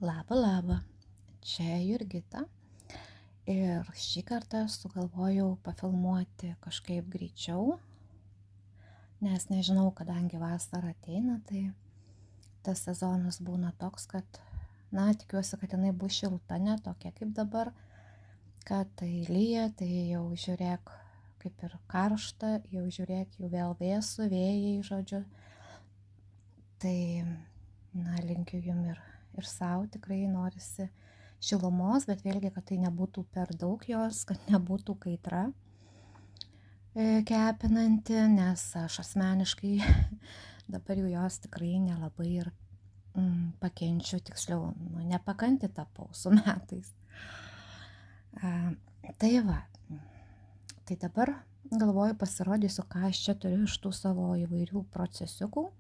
Labą, labą. Čia Jurgita. Ir šį kartą sugalvojau pafilmuoti kažkaip greičiau, nes nežinau, kadangi vasara ateina, tai tas sezonas būna toks, kad, tikiuosi, kad jinai bus šilta, ne tokia kaip dabar, kad tai lyja, tai jau žiūrėk kaip ir karšta, jau žiūrėk jau vėl vėsų, vėjai, žodžiu. Tai, linkiu jum ir savo tikrai norisi šilumos, bet vėlgi, kad tai nebūtų per daug jos, kad nebūtų kaitra kepinanti, nes aš asmeniškai dabar jau jos tikrai nelabai ir pakenčiu, tiksliau, nepakanti tapau su metais. Tai va, tai dabar galvoju pasirodysiu, ką aš čia turiu iš tų savo įvairių procesiukų.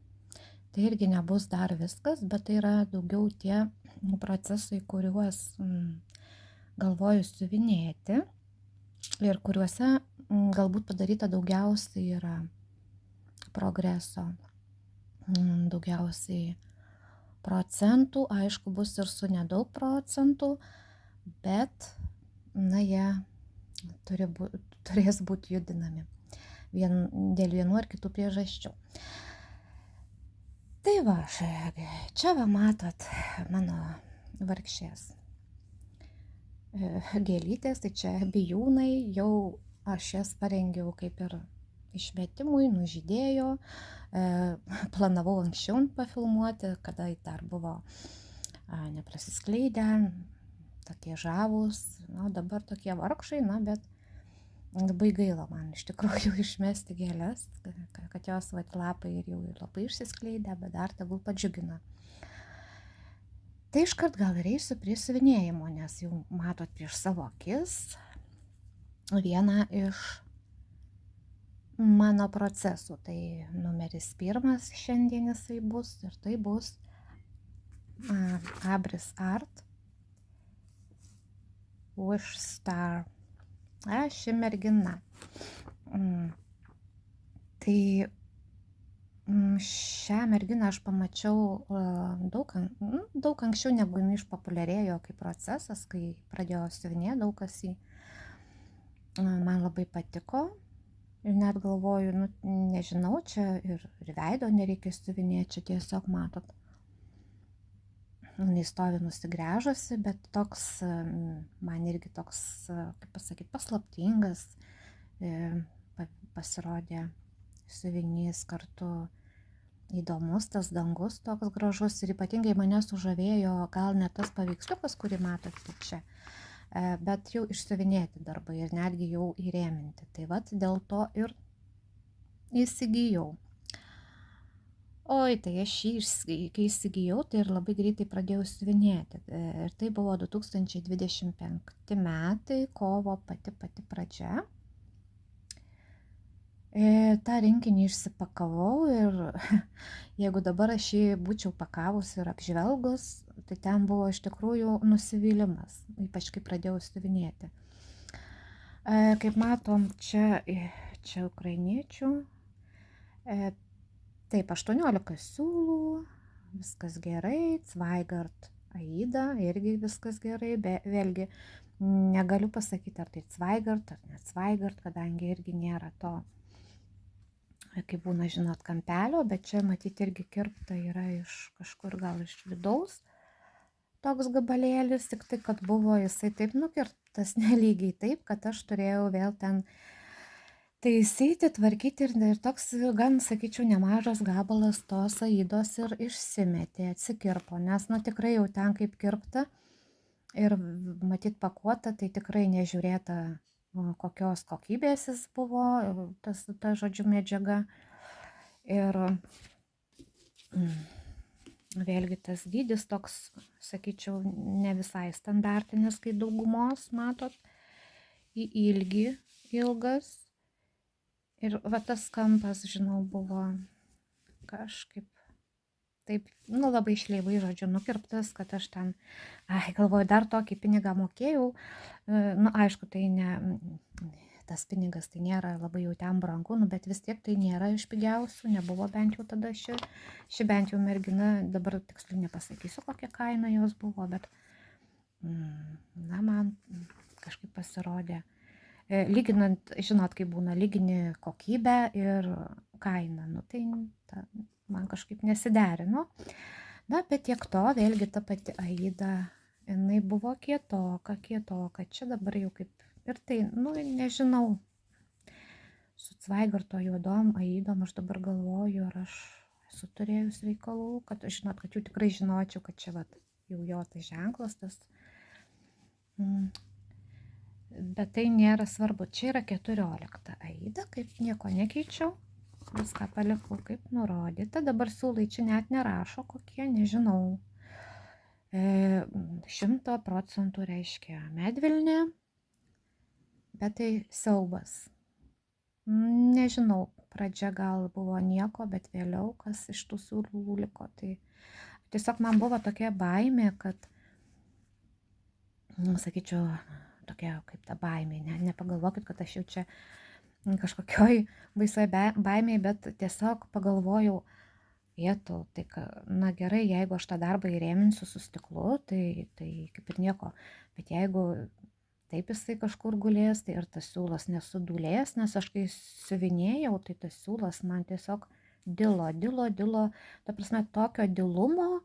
Tai irgi nebus dar viskas, bet tai yra daugiau tie procesai, kuriuos galvoju siuvinėti ir kuriuose galbūt padaryta daugiausiai yra progreso, daugiausiai procentų, aišku, bus ir su nedaug procentų, bet, jie turės būti judinami dėl vienų ar kitų priežasčių. Tai va, čia va matot mano vargšės gėlytės, tai čia bijūnai, jau aš jas parengiau kaip ir išmetimui, nužydėjo, planavau anksčiau pafilmuoti, kada dar buvo neprasiskleidę, tokie žavūs, dabar tokie vargšai, bet labai gaila man iš tikrųjų išmesti gėles, kad jos lapai ir jau labai išsiskleidę, bet dar tegul padžiugina. Tai iškart gal ir eisiu prie siuvinėjimo, nes jau matot prieš savo akis vieną iš mano procesų. Tai numeris 1 šiandien jisai bus ir tai bus Abris Art Wish Star. Ši mergina. Tai šią merginą aš pamačiau daug anksčiau, negu jinai išpopuliarėjo kaip procesas, kai pradėjo siuvinėti, daug kas man labai patiko. Ir net galvoju, nežinau, čia ir veido nereikia siuvinėti, čia tiesiog matot. Jinai stovi nusigręžusi, bet toks, man irgi toks, kaip pasakyti, paslaptingas pasirodė siuvinys, kartu įdomus, tas dangus toks gražus ir ypatingai mane sužavėjo gal ne tas paveiksliukas, kurį matote čia, bet jau išsiuvinėti darbai ir netgi jau įrėminti. Tai vat dėl to ir įsigijau. Oi, tai aš kai įsigijau, tai ir labai greitai pradėjau siuvinėti. Ir tai buvo 2025 metai, kovo pati pradžia. tą rinkinį išsipakavau ir jeigu dabar aš jį būčiau pakavus ir apžvelgus, tai ten buvo iš tikrųjų nusivylimas, ypač kai pradėjau siuvinėti. Kaip matom, čia ukrainiečių, taip, 18 siūlų, viskas gerai, Zweigart Aida, irgi viskas gerai, vėlgi negaliu pasakyti, ar tai Zweigart ar ne Zweigart, kadangi irgi nėra to, kaip būna, žinot, kampelio, bet čia matyti irgi kirpta yra iš kažkur, gal iš vidaus toks gabalėlis, tik tai, kad buvo jisai taip nukirptas nelygiai taip, kad aš turėjau vėl ten taisyti, tvarkyti ir toks gan, sakyčiau, nemažas gabalas tos Aidos ir išsimetė, atsikirpo, nes, tikrai jau ten kaip kirpta ir matyt pakuota, tai tikrai nežiūrėta, kokios kokybės jis buvo, ta žodžiu medžiaga. Ir vėlgi tas dydis toks, sakyčiau, ne visai standartinis, kai daugumos, matot, į ilgį ilgas. Ir va tas kampas, žinau, buvo kažkaip taip, labai šleivai, žodžiu, nukirptas, kad aš ten, galvoju, dar tokį pinigą mokėjau, aišku, tai tas pinigas tai nėra labai jau ten brangu, nu, bet vis tiek tai nėra iš pigiausių, nebuvo bent jau tada ši bent jau mergina, dabar tiksliai nepasakysiu, kokia kaina jos buvo, bet na, man kažkaip pasirodė. Lyginant, žinot, kaip būna, lygini kokybę ir kainą, nu, tai man kažkaip nesiderino. Na, bet tiek to, vėlgi ta pati Aida, jinai buvo kietoka, čia dabar jau kaip ir tai, nu, nežinau, su Cvaigarto juodom Aidom aš dabar galvoju, ar aš esu turėjus reikalų, kad, žinot, kad jau tikrai žinočiau, kad čia vat, jau jo tai ženklas, tas. Bet tai nėra svarbu, čia yra 14 Aida, kaip nieko nekeičiau, viską palikau kaip nurodyta, dabar siūlai čia net nerašo kokie, nežinau, 100% reiškia medvilnė, bet tai siaubas, nežinau, pradžia gal buvo nieko, bet vėliau kas iš tų siūlų liko, tai tiesiog man buvo tokia baimė, kad, sakyčiau, tokia kaip ta baimė, nepagalvokit, kad aš jau čia kažkokioj baisoj baimiai, bet tiesiog pagalvojau, jėtų, tai, na gerai, jeigu aš tą darbą įrėminsiu su stiklu, tai kaip ir nieko, bet jeigu taip jisai kažkur gulės, tai ir tas siūlas nesudūlės, nes aš kai siuvinėjau, tai tas siūlas man tiesiog dilo, ta prasme, tokio dilumo,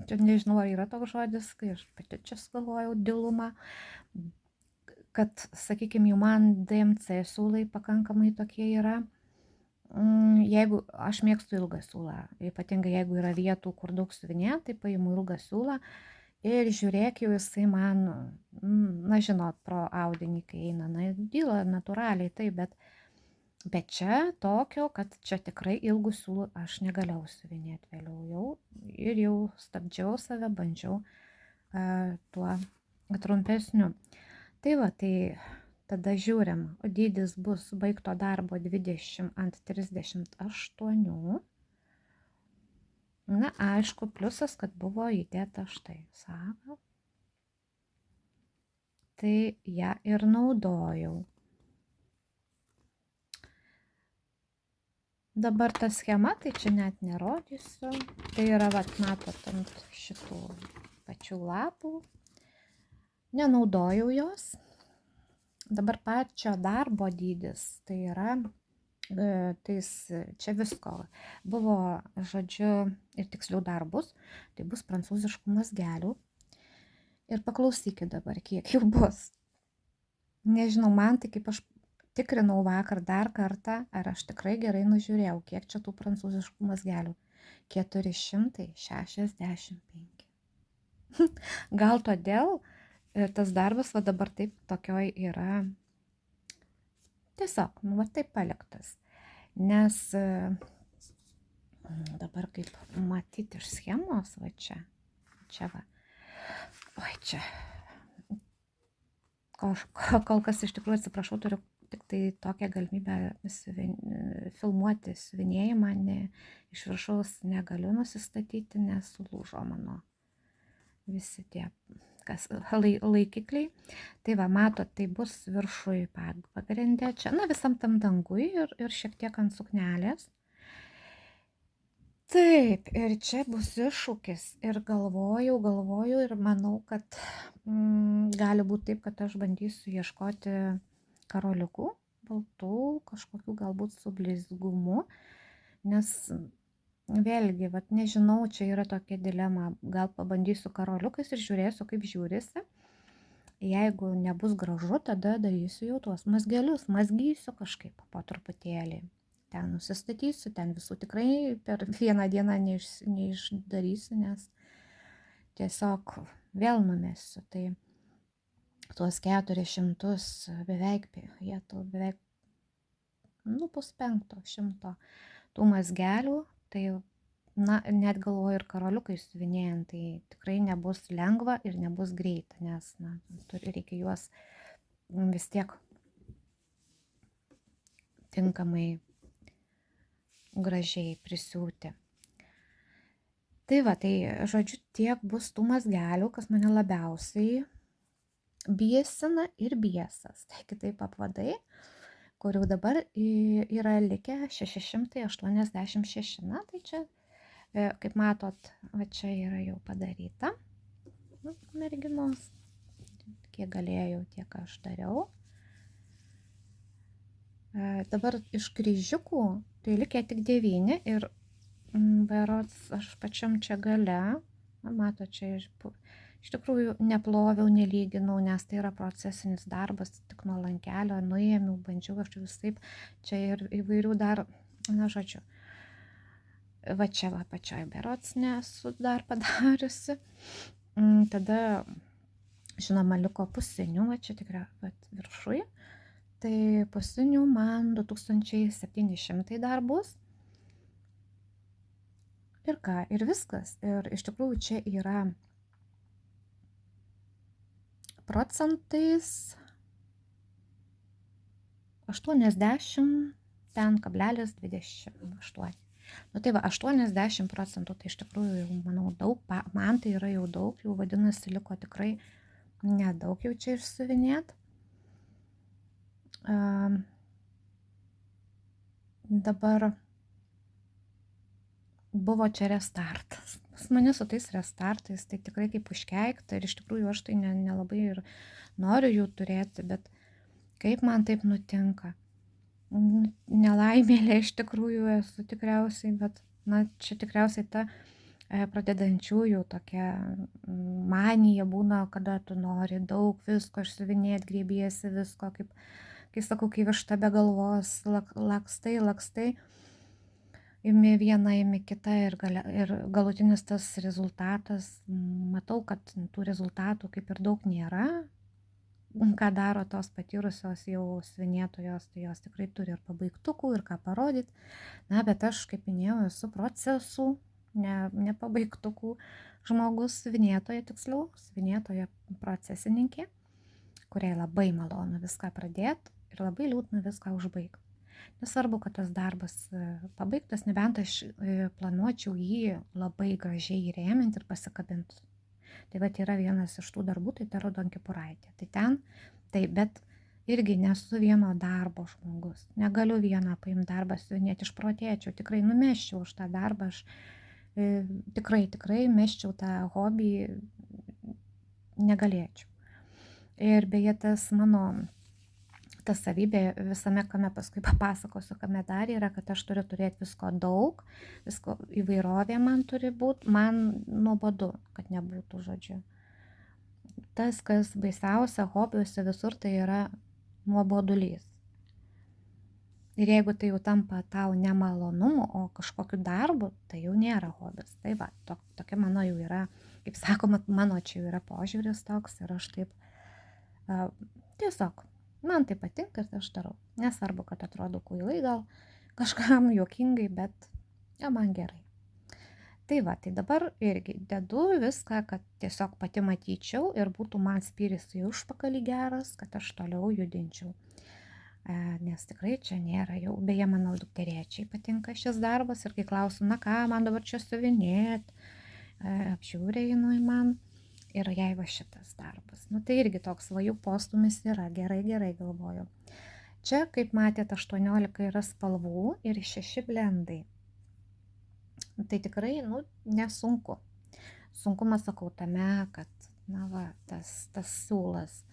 čia nežinau, ar yra toks žodis, kai aš pati čia galvojau dilumą, kad, sakykime, jau man DMC siūlai pakankamai tokie yra, jeigu aš mėgstu ilgą siūlą, ypatingai jeigu yra vietų, kur daug siuvinėt, tai paimu ilgą siūlą ir žiūrėk, jau jisai man, na žinot, pro audinį, kai eina, na dyla natūraliai, tai, bet čia tokio, kad čia tikrai ilgų siūlų aš negalėjau siuvinėti vėliau jau ir jau stabdžiau save, bandžiau tuo trumpesniu. Tai va, tai tada žiūrim, dydis bus baigto darbo 20 ant 38. Na, aišku, pliusas, kad buvo įdėta štai saga. Tai ją ir naudojau. Dabar ta schema, tai čia net nerodysiu. Tai yra, vat, matot, ant šitų pačių lapų. Nenaudojau jos. Dabar pačio darbo dydis, tai yra, čia visko buvo, žodžiu, ir tiksliau darbus, tai bus prancūziškų mazgelių. Ir paklausykit dabar, kiek jų bus. Nežinau, man tai kaip aš tikrinau vakar dar kartą, ar aš tikrai gerai nužiūrėjau, kiek čia tų prancūziškų mazgelių. 465. Gal todėl tas darbas va dabar taip tokioj yra tiesiog, nu va taip paliktas. Nes dabar kaip matyti iš schemos, va čia va, oi čia, kol kas iš tikrųjų atsiprašau, turiu tik tai tokią galimybę filmuoti siuvinėjimą, iš viršaus negaliu nusistatyti, nes sulūžo mano visi tie laikikliai. Tai va, matot, tai bus viršui pagrindė čia, na visam tam dangui ir šiek tiek ant suknelės. Taip, ir čia bus iššūkis ir galvoju ir manau, kad gali būti taip, kad aš bandysiu ieškoti karoliukų, baltų, kažkokių galbūt su blizgumu, nes vėlgi, vat nežinau, čia yra tokia dilema, gal pabandysiu karoliukais ir žiūrėsiu, kaip žiūrisi. Jeigu nebus gražu, tada darysiu jau tuos mazgelius, mazgysiu kažkaip po truputėlį. Ten nusistatysiu, ten visų tikrai per vieną dieną neišdarysiu, nes tiesiog vėl numesiu. Tai tuos 400 beveik, nu, 500 tų mazgelių, tai, na, net galvoju ir karoliukai siuvinėjant, tai tikrai nebus lengva ir nebus greita, nes, na, reikia juos vis tiek tinkamai gražiai prisiūti. Tai va, tai žodžiu, tiek bus tų mazgelių, kas mane labiausiai biesina ir biesas. Tai kitaip apvadai. kurių dabar yra likę 686. Na, tai čia, kaip matot, va čia yra jau padaryta. Nu, merginos, kiek galėjau, tiek aš dariau. Dabar iš kryžiukų tai likę tik 9 ir berods aš pačiam čia gale, mato, čia iš tikrųjų neploviau, nelyginau, nes tai yra procesinis darbas, tik nuo lankelio nuėmiau, bandžiau aš visaip, čia ir įvairių dar, na žodžiu, va čia va pačioj berods nesu dar padariusi. Tada, žinoma, liko pusinių, va čia tikrai viršuje, tai pusinių man 2700 dar bus. Ir ką, ir viskas. Ir iš tikrųjų čia yra procentais 80 ten kablelis 28. Nu tai va, 80%, tai iš tikrųjų jau, manau, daug, man tai yra jau daug, jau vadinasi, liko tikrai nedaug jau čia išsiuvinėt. Dabar buvo čia restartas. Pas mane su tais restartais, tai tikrai kaip užkeikta ir iš tikrųjų aš tai nelabai ir noriu jų turėti, bet kaip man taip nutinka. Nelaimėlė iš tikrųjų esu tikriausiai, bet na, čia tikriausiai ta pradedančiųjų tokia manija būna, kada tu nori daug visko išsiuvinėti, griebiesi visko, kaip, kai sakau, kai višta be galvos, lakstai, imi vieną, imi kitą ir galutinis tas rezultatas, matau, kad tų rezultatų kaip ir daug nėra. Ką daro tos patyrusios jau svinėtojos, tai jos tikrai turi ir pabaigtukų, ir ką parodyti. Na, bet aš, kaip minėjau, esu procesų, ne pabaigtukų žmogus, svinėtoja tiksliau, svinėtoja procesininkė, kuriai labai malonu viską pradėti ir labai liūdna viską užbaigti. Nesvarbu, kad tas darbas pabaigtas, nebent aš planuočiau jį labai gražiai įrėminti ir pasikabinti. Tai vat yra vienas iš tų darbų, tai ta raudonkepuraitė. Tai ten, tai bet irgi nesu vieno darbo žmogus. Negaliu vieną paimti darbą, net išprotėčiau, tikrai numesčiau už tą darbą, aš tikrai meščiau tą hobį, negalėčiau. Ir beje, tas mano ta savybė visame, kame paskui papasakosiu, kame dar yra, kad aš turiu turėti visko daug, visko įvairovė man turi būti, man nuobodu, kad nebūtų, žodžiu. Tas, kas baisiausia hobiuose visur, tai yra nuobodulys. Ir jeigu tai jau tampa tau nemalonumu, o kažkokiu darbu, tai jau nėra hobis. Tai va, tokia mano jau yra, kaip sakoma, mano čia jau yra požiūris toks ir aš taip tiesiog. Man tai patinka ir aš darau. Nesvarbu, kad atrodo kvailai, gal kažkam juokingai, bet ja, man gerai. Tai va, tai dabar irgi dedu viską, kad tiesiog pati matyčiau ir būtų man spyris į užpakalį geras, kad aš toliau judinčiau. Nes tikrai čia nėra jau, beje, mano dukterėčiai patinka šis darbas ir kai klausiu, na ką, man dabar čia siuvinėt, apžiūrė jinai man. Ir jai va šitas darbas. Nu tai irgi toks vajų postumis yra. Gerai galvoju. Čia, kaip matėte, 18 yra spalvų ir 6 blendai. Tai tikrai, nu, nesunku. Sunkumas, sakau, tame, kad, na va, tas siūlas.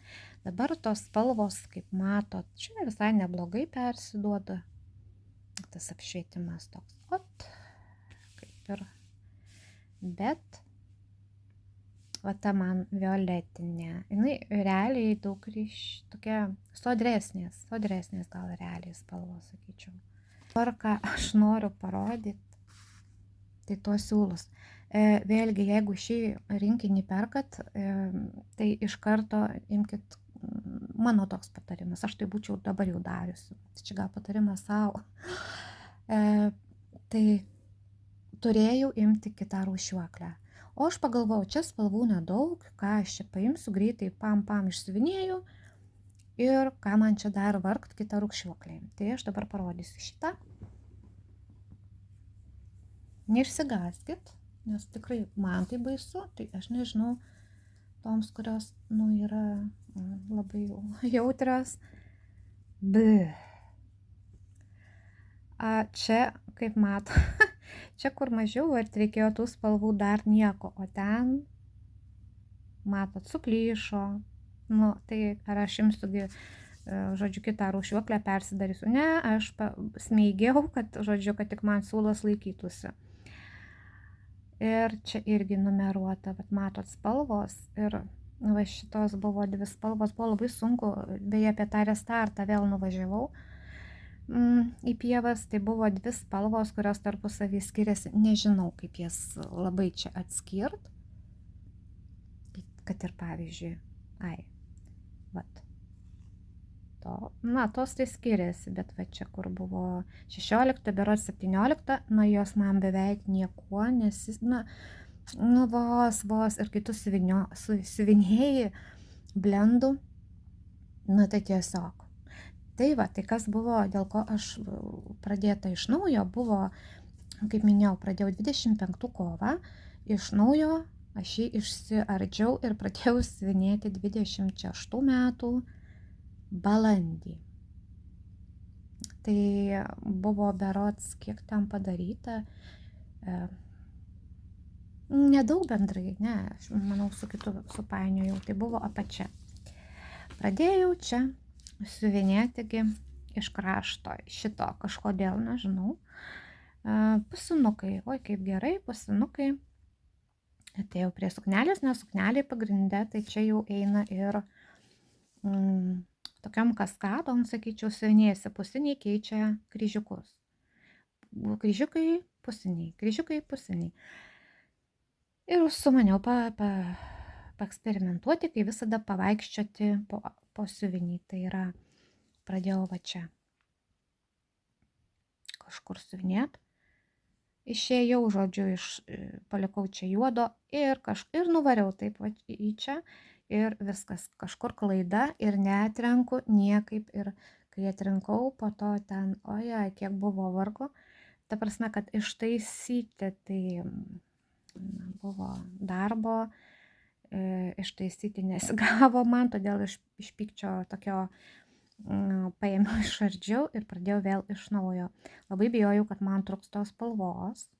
Dabar tos spalvos, kaip matot, čia visai neblogai persiduoda. Tas apšvietimas toks, ot, kaip ir, bet va ta man violetinė, jinai realiai daug tokia sodresnės gal realiai spalvos, sakyčiau. Dabar ką aš noriu parodyti, tai tuos siūlus. Vėlgi, jeigu šį rinkinį perkat, tai iš karto imkit, mano toks patarimas, aš tai būčiau dabar jau dariusi, tai čia gal patarimas savo. Tai turėjau imti kitą rūšiuoklę. O aš pagalvojau, čia spalvų nedaug, ką aš čia paimsiu, greitai pam išsiuvinėju ir ką man čia dar vargt kitą rūšiuoklę. Tai aš dabar parodysiu šitą. Neišsigąskit, nes tikrai man tai baisu, tai aš nežinau toms, kurios, nu, yra labai jautrios. Čia, kaip mato, čia kur mažiau, ar reikėjo tų spalvų dar nieko, o ten, matot, suplyšo. Nu, tai ar aš imsiu, žodžiu, kitą rūšiuoklę persidarysiu. Ne, aš smeigiau, kad, žodžiu, kad tik man siūlas laikytųsi. Ir čia irgi numeruota, bet matot, spalvos ir va šitos buvo 2 spalvos, buvo labai sunku, beje, apie tą restartą vėl nuvažiavau į pievas, tai buvo 2 spalvos, kurios tarpusavį skiriasi, nežinau, kaip jas labai čia atskirt, kad ir pavyzdžiui, vat, tos tai skiriasi, bet va čia, kur buvo 16, berods 17, jos man beveik niekuo, nes jis, vos, ir kai tu siuvinėjai blendų, tai tiesiog. Tai va, tai kas buvo, dėl ko aš pradėta iš naujo, buvo, kaip minėjau, pradėjau 25 kovą, iš naujo aš jį išsiardžiau ir pradėjau siuvinėti 26 metų balandį. Tai buvo berods, kiek ten padaryta, nedaug bendrai, ne, aš manau, su kitu supainiojau, tai buvo apačia. Pradėjau čia siuvinėtigi iš krašto šito kažkodėl, nežinau, pusinukai, oi kaip gerai, pusinukai. Atėjau prie suknelės, nes sukneliai pagrinde, tai čia jau eina ir tokiam kaskadom, sakyčiau, siuvinėjasi, pusiniai keičia kryžiukus. Kryžiukai, pusiniai, kryžiukai, pusiniai. Ir sumaniau paeksperimentuoti, kai visada pavaikščioti po siuvinį. Tai yra, pradėjau va čia kažkur siuvinėt. Išėjau, žodžiu, palikau čia juodo ir nuvariau taip va į čia ir viskas. Kažkur klaida ir netrenku niekaip. Ir kai atrinkau, po to ten, kiek buvo vargo. Ta prasme, kad ištaisyti, tai buvo darbo, ištaisyti nesigavo man, todėl iš pykčio tokio paėmiau, išardžiau ir pradėjau vėl iš naujo. Labai bijojau, kad man truks tos spalvos,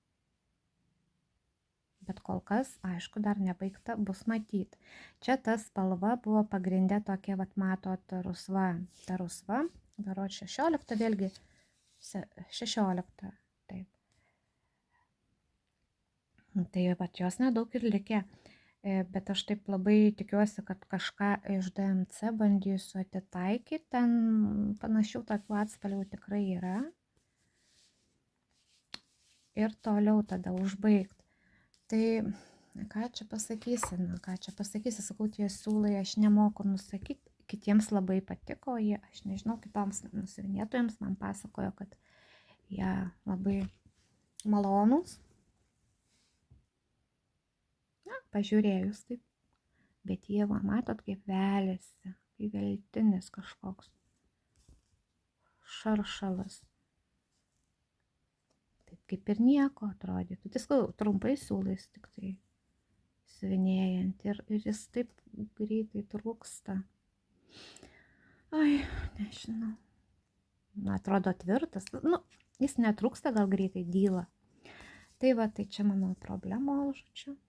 bet kol kas, aišku, dar nebaigta, bus matyt. Čia ta spalva buvo pagrindė tokia, vat matot, ta rusva, berods 16, vėlgi 16, taip. Tai vat jos nedaug ir likė. Bet aš taip labai tikiuosi, kad kažką iš DMC bandysiu atitaikyti, ten panašių tokių atspalvių tikrai yra. Ir toliau tada užbaigti. Tai ką čia pasakysi, sakau, tie siūlai aš nemoku nusakyti, kitiems labai patiko, aš nežinau, kitoms nusivinėtojams man pasakojo, kad jie labai malonūs. Pažiūrėjus taip, bet jie, matot, kaip veliasi, kaip veltinis kažkoks šaršalas. Taip kaip ir nieko atrodytų. Tiesiog trumpai siūlais tik tai siuvinėjant ir jis taip greitai trūksta. Nežinau. Atrodo tvirtas. Jis netrūksta, gal greitai dyla. Tai va, tai čia mano problema, žodžiu.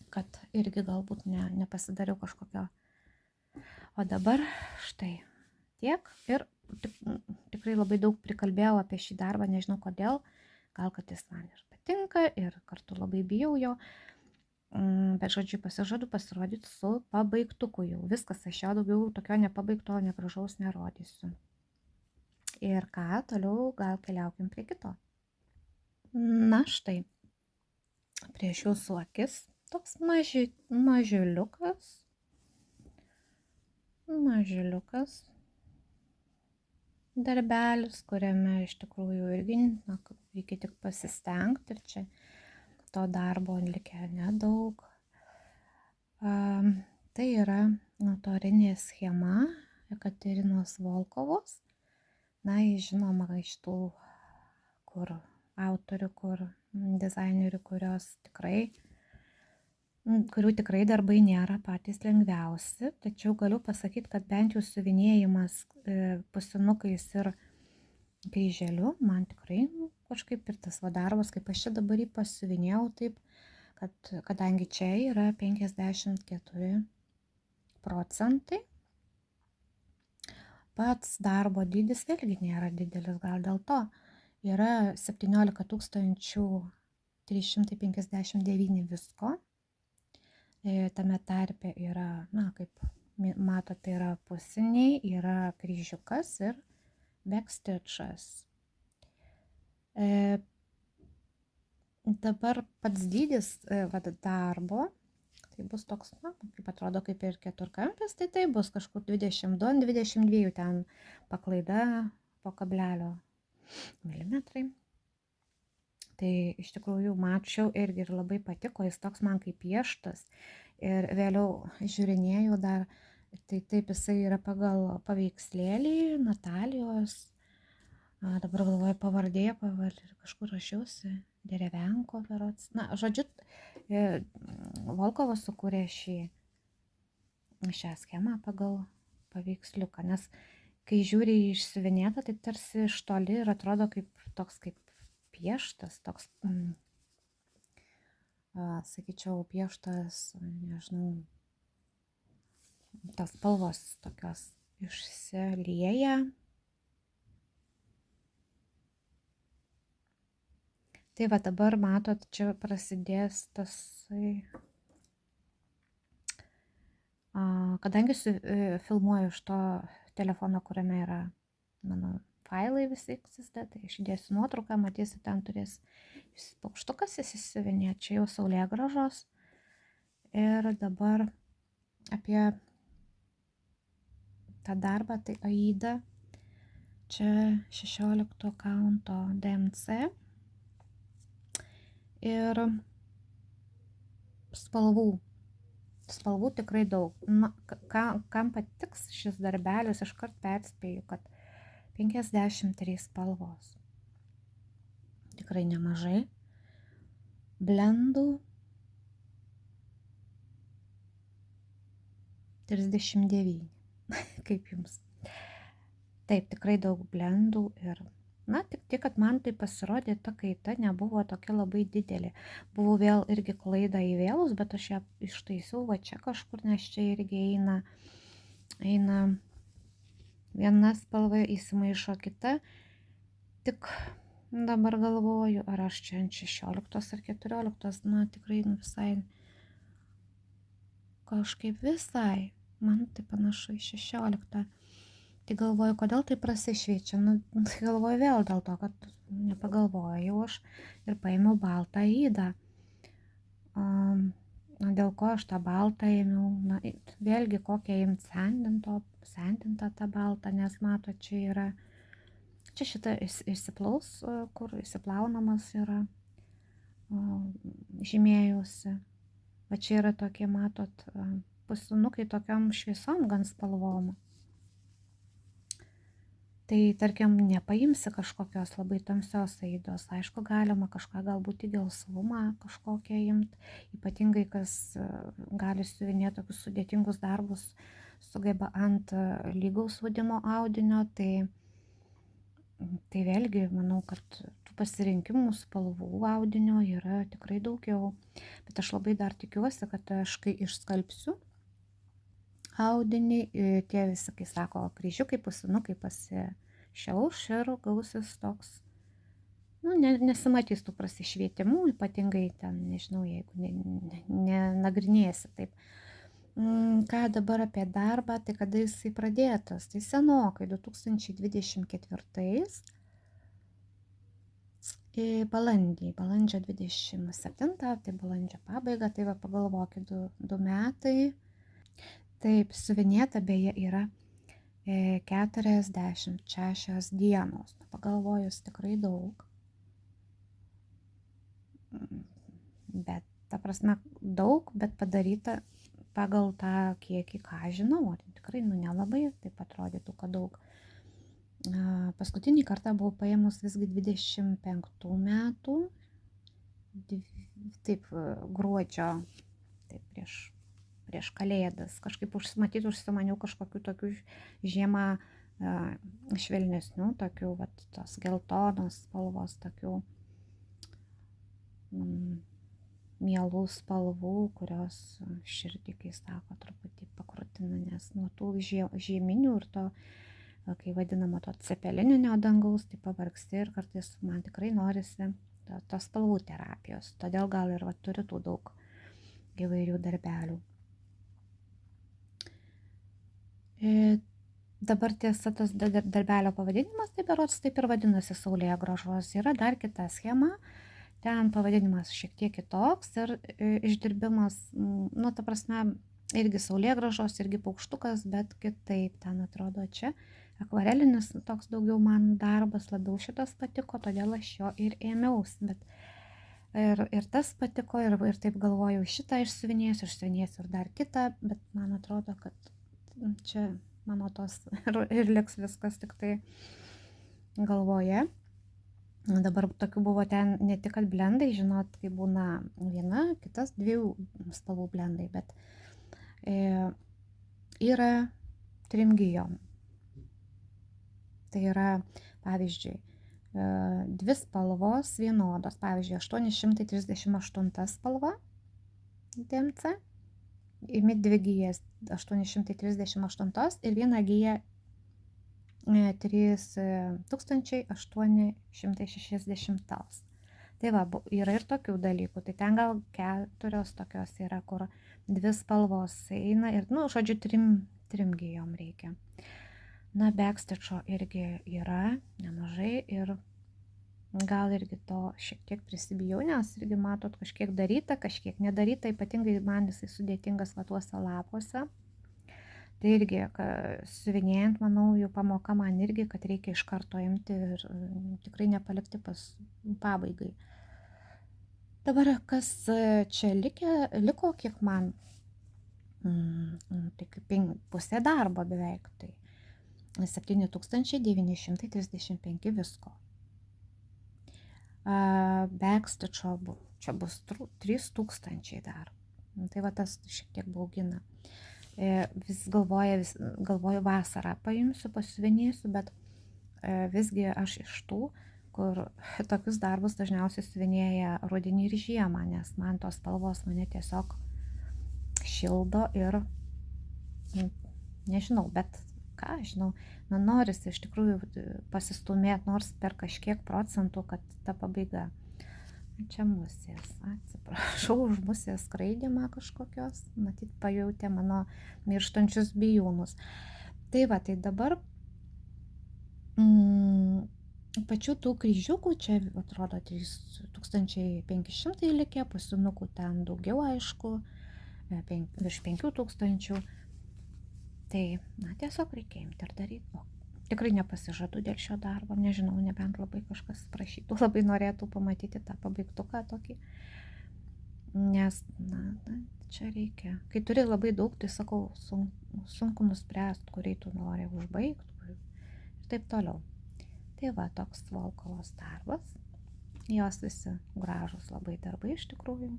Kad irgi galbūt nepasidariau kažkokio. O dabar štai tiek. Ir tikrai labai daug prikalbėjau apie šį darbą, nežinau kodėl. Gal kad jis man ir patinka ir kartu labai bijau jo. Bet žodžiu, pasižadu pasirodyti su pabaigtuku jau. Viskas, aš jo daugiau tokio nepabaigto, negražaus nerodysiu. Ir ką, toliau gal keliaukim prie kito. Na štai, prieš jūsų akis. Toks mažiuliukas, darbelis, kuriame iš tikrųjų irgi reikia tik pasistengti ir čia to darbo likę nedaug. Tai yra autorinė schema Ekaterinos Volkovos. Žinoma, iš tų autorių, dizainerių, kurių tikrai darbai nėra patys lengviausi, tačiau galiu pasakyti, kad bent jau siuvinėjimas pusinukais ir kryželiu, man tikrai kažkaip ir tas darbas, kaip aš čia dabar jį pasiuvinėjau taip, kad kadangi čia yra 54 procentai, pats darbo dydis vėlgi nėra didelis, gal dėl to yra 17 359 visko, tame tarpe yra, kaip matote, yra pusiniai, yra kryžiukas ir backstitchas. Dabar pats dydis darbo, tai bus toks, kaip atrodo, kaip ir keturkampis, tai bus kažkur 22 ant 22 ten paklaida po kablelio milimetrai. Tai iš tikrųjų mačiau irgi ir labai patiko, jis toks man kaip pieštas. Ir vėliau žiūrinėjau dar, tai taip jisai yra pagal paveikslėlį Natalijos, dabar galvoju pavardė, kažkur rašiausi, Derevenko berods. Žodžiu, Volkovas sukūrė šią schemą pagal paveiksliuką, nes kai žiūri į išsiuvinėtą, tai tarsi iš toli ir atrodo toks kaip pieštas, toks, sakyčiau, pieštas, nežinau, tas spalvos tokios išsilieja. Tai va dabar matot, čia prasidės tasai, kadangi filmuoju iš to telefono, kuriame yra mano failai visi XSD, tai aš įdėsiu nuotrauką, matysi, ten turės paukštukas įsisiuvinėti, čia jau saulėgrąžos. Ir dabar apie tą darbą, tai Aida, čia 16 kaunto DMC ir spalvų tikrai daug. Kam patiks šis darbelis, iškart perspėju, kad 53 spalvos. Tikrai nemažai. Blendų 39. Kaip jums? Taip, tikrai daug blendų ir, tik kad man tai pasirodė, ta kaita nebuvo tokia labai didelė. Buvo vėl irgi klaida įvėlus, bet aš ją ištaisiau va čia kažkur, nes čia irgi eina viena spalva, įsimaišo kita. Tik dabar galvoju, ar aš čia ant 16 ar 14, tikrai visai, kažkaip visai, man tai panašu į 16. Tai galvoju, kodėl tai prasišviečia. Tai galvoju vėl dėl to, kad nepagalvojau aš ir paėmiau baltą Aidą. Dėl ko aš tą baltą ėmiau? Vėlgi kokią imt sendintą tą baltą, nes mato, čia yra, čia šitą išsiplaus, kur išsiplaunamas yra, žymėjusi. Va čia yra tokie, matot, pusinukai tokiam šviesom gan spalvom. Tai tarkim, nepaimsi kažkokios labai tamsios Aidos, aišku, galima kažką galbūt į gelsvumą kažkokią imt, ypatingai kas gali siuvinėti tokius sudėtingus darbus, sugeba ant lygaus audimo audinio, tai vėlgi manau, kad tų pasirinkimų spalvų audinio yra tikrai daugiau, bet aš labai dar tikiuosi, kad aš kai išskalbsiu audinį, tie visi, kai sako, kryžiukai, pusinukai pasišiauš ir gausis toks, nesimatys tų prasišvietimų, ypatingai ten, nežinau, jeigu nenagrinėsi taip. Ką dabar apie darbą, tai kada jisai pradėtas, tai senokai, 2024 balandžio 27, tai balandžio pabaiga, tai va pagalvokit, 2 metai. Taip, siuvinėta beje yra 46 dienos. Pagalvojus tikrai daug. Bet, ta prasme, daug, bet padaryta pagal tą kiekį, ką žinau. Tikrai, nelabai taip atrodytų, kad daug. Paskutinį kartą buvau paėmus visgi 25 metų. Taip, gruodžio, taip, prieš kalėdas, kažkaip užsimaniau kažkokių tokių žiemą švelnesnių, tokių, vat, tos geltonos spalvos, tokių mielų spalvų, kurios širdį, kai sako, truputį pakrutina, nes nuo tų žieminių ir to, kai vadinama to cepelininio dangaus, tai pavargsti ir kartais man tikrai norisi tos spalvų terapijos. Todėl gal ir turiu tų daug įvairių darbelių. Dabar tiesa, tas darbelio pavadinimas, tai berods taip ir vadinasi Saulėgrąžos. Yra dar kita schema, ten pavadinimas šiek tiek kitoks ir išdirbimas, nu, ta prasme, irgi Saulėgrąžos, irgi paukštukas, bet kitaip ten atrodo čia. Akvarelinis toks daugiau man darbas, labiau šitas patiko, todėl aš jo ir ėmiausi. Bet ir tas patiko, ir taip galvojau, šitą išsiuvinėsiu ir dar kitą, bet man atrodo, kad čia mano tos ir liks viskas tik tai galvoje. Dabar tokių buvo ten ne tik kad blendai, žinot, kai būna viena, kitas 2 spalvų blendai, bet yra 3 gijom. Tai yra, pavyzdžiui, 2 spalvos vienodos, pavyzdžiui, 838 spalva DMC, imi 2 gijas 838 ir 1 gija 3860. Tai va, yra ir tokių dalykų, tai ten gal 4 tokios yra, kur 2 spalvos eina ir, nu, žodžiu, 3 gijom reikia. Na, backstitcho irgi yra nemažai ir gal irgi to šiek tiek prisibijau, nes irgi matot, kažkiek daryta, kažkiek nedaryta, ypatingai man jisai sudėtingas va tuose lapuose. Tai irgi, siuvinėjant, manau, jų pamoka man irgi, kad reikia iš karto imti ir tikrai nepalikti pabaigai. Dabar kas čia liko, kiek man, tai kaip pusė darbo beveik, tai 7935 visko. Backstitcho čia bus 3000 dar. Tai va tas šiek tiek baugina. Vis galvoju vasarą paimsiu, pasiuvinėsiu, bet visgi aš iš tų, kur tokius darbus dažniausiai siuvinėja rudenį ir žiemą, nes man tos spalvos mane tiesiog šildo ir nežinau, bet ką žinau, norisi iš tikrųjų pasistumėti nors per kažkiek procentų, kad ta pabaiga. Čia musės, atsiprašau už musės skraidimą kažkokios, matyt pajautė mano mirštančius bijūnus. Tai va, tai dabar pačių tų kryžiukų, čia atrodo 3500 likę, pasinukų ten daugiau aišku, virš 5000. Tai, na, tiesiog reikia imti ir daryti. Tikrai nepasižadu dėl šio darbo, nežinau, nebent labai kažkas prašytų, labai norėtų pamatyti tą pabaigtuką tokį. Nes, na, čia reikia. Kai turi labai daug, tai sakau, sunku nuspręsti, kurį tu nori užbaigti ir taip toliau. Tai va, toks Volkovos darbas. Jos visi gražus labai darbai iš tikrųjų.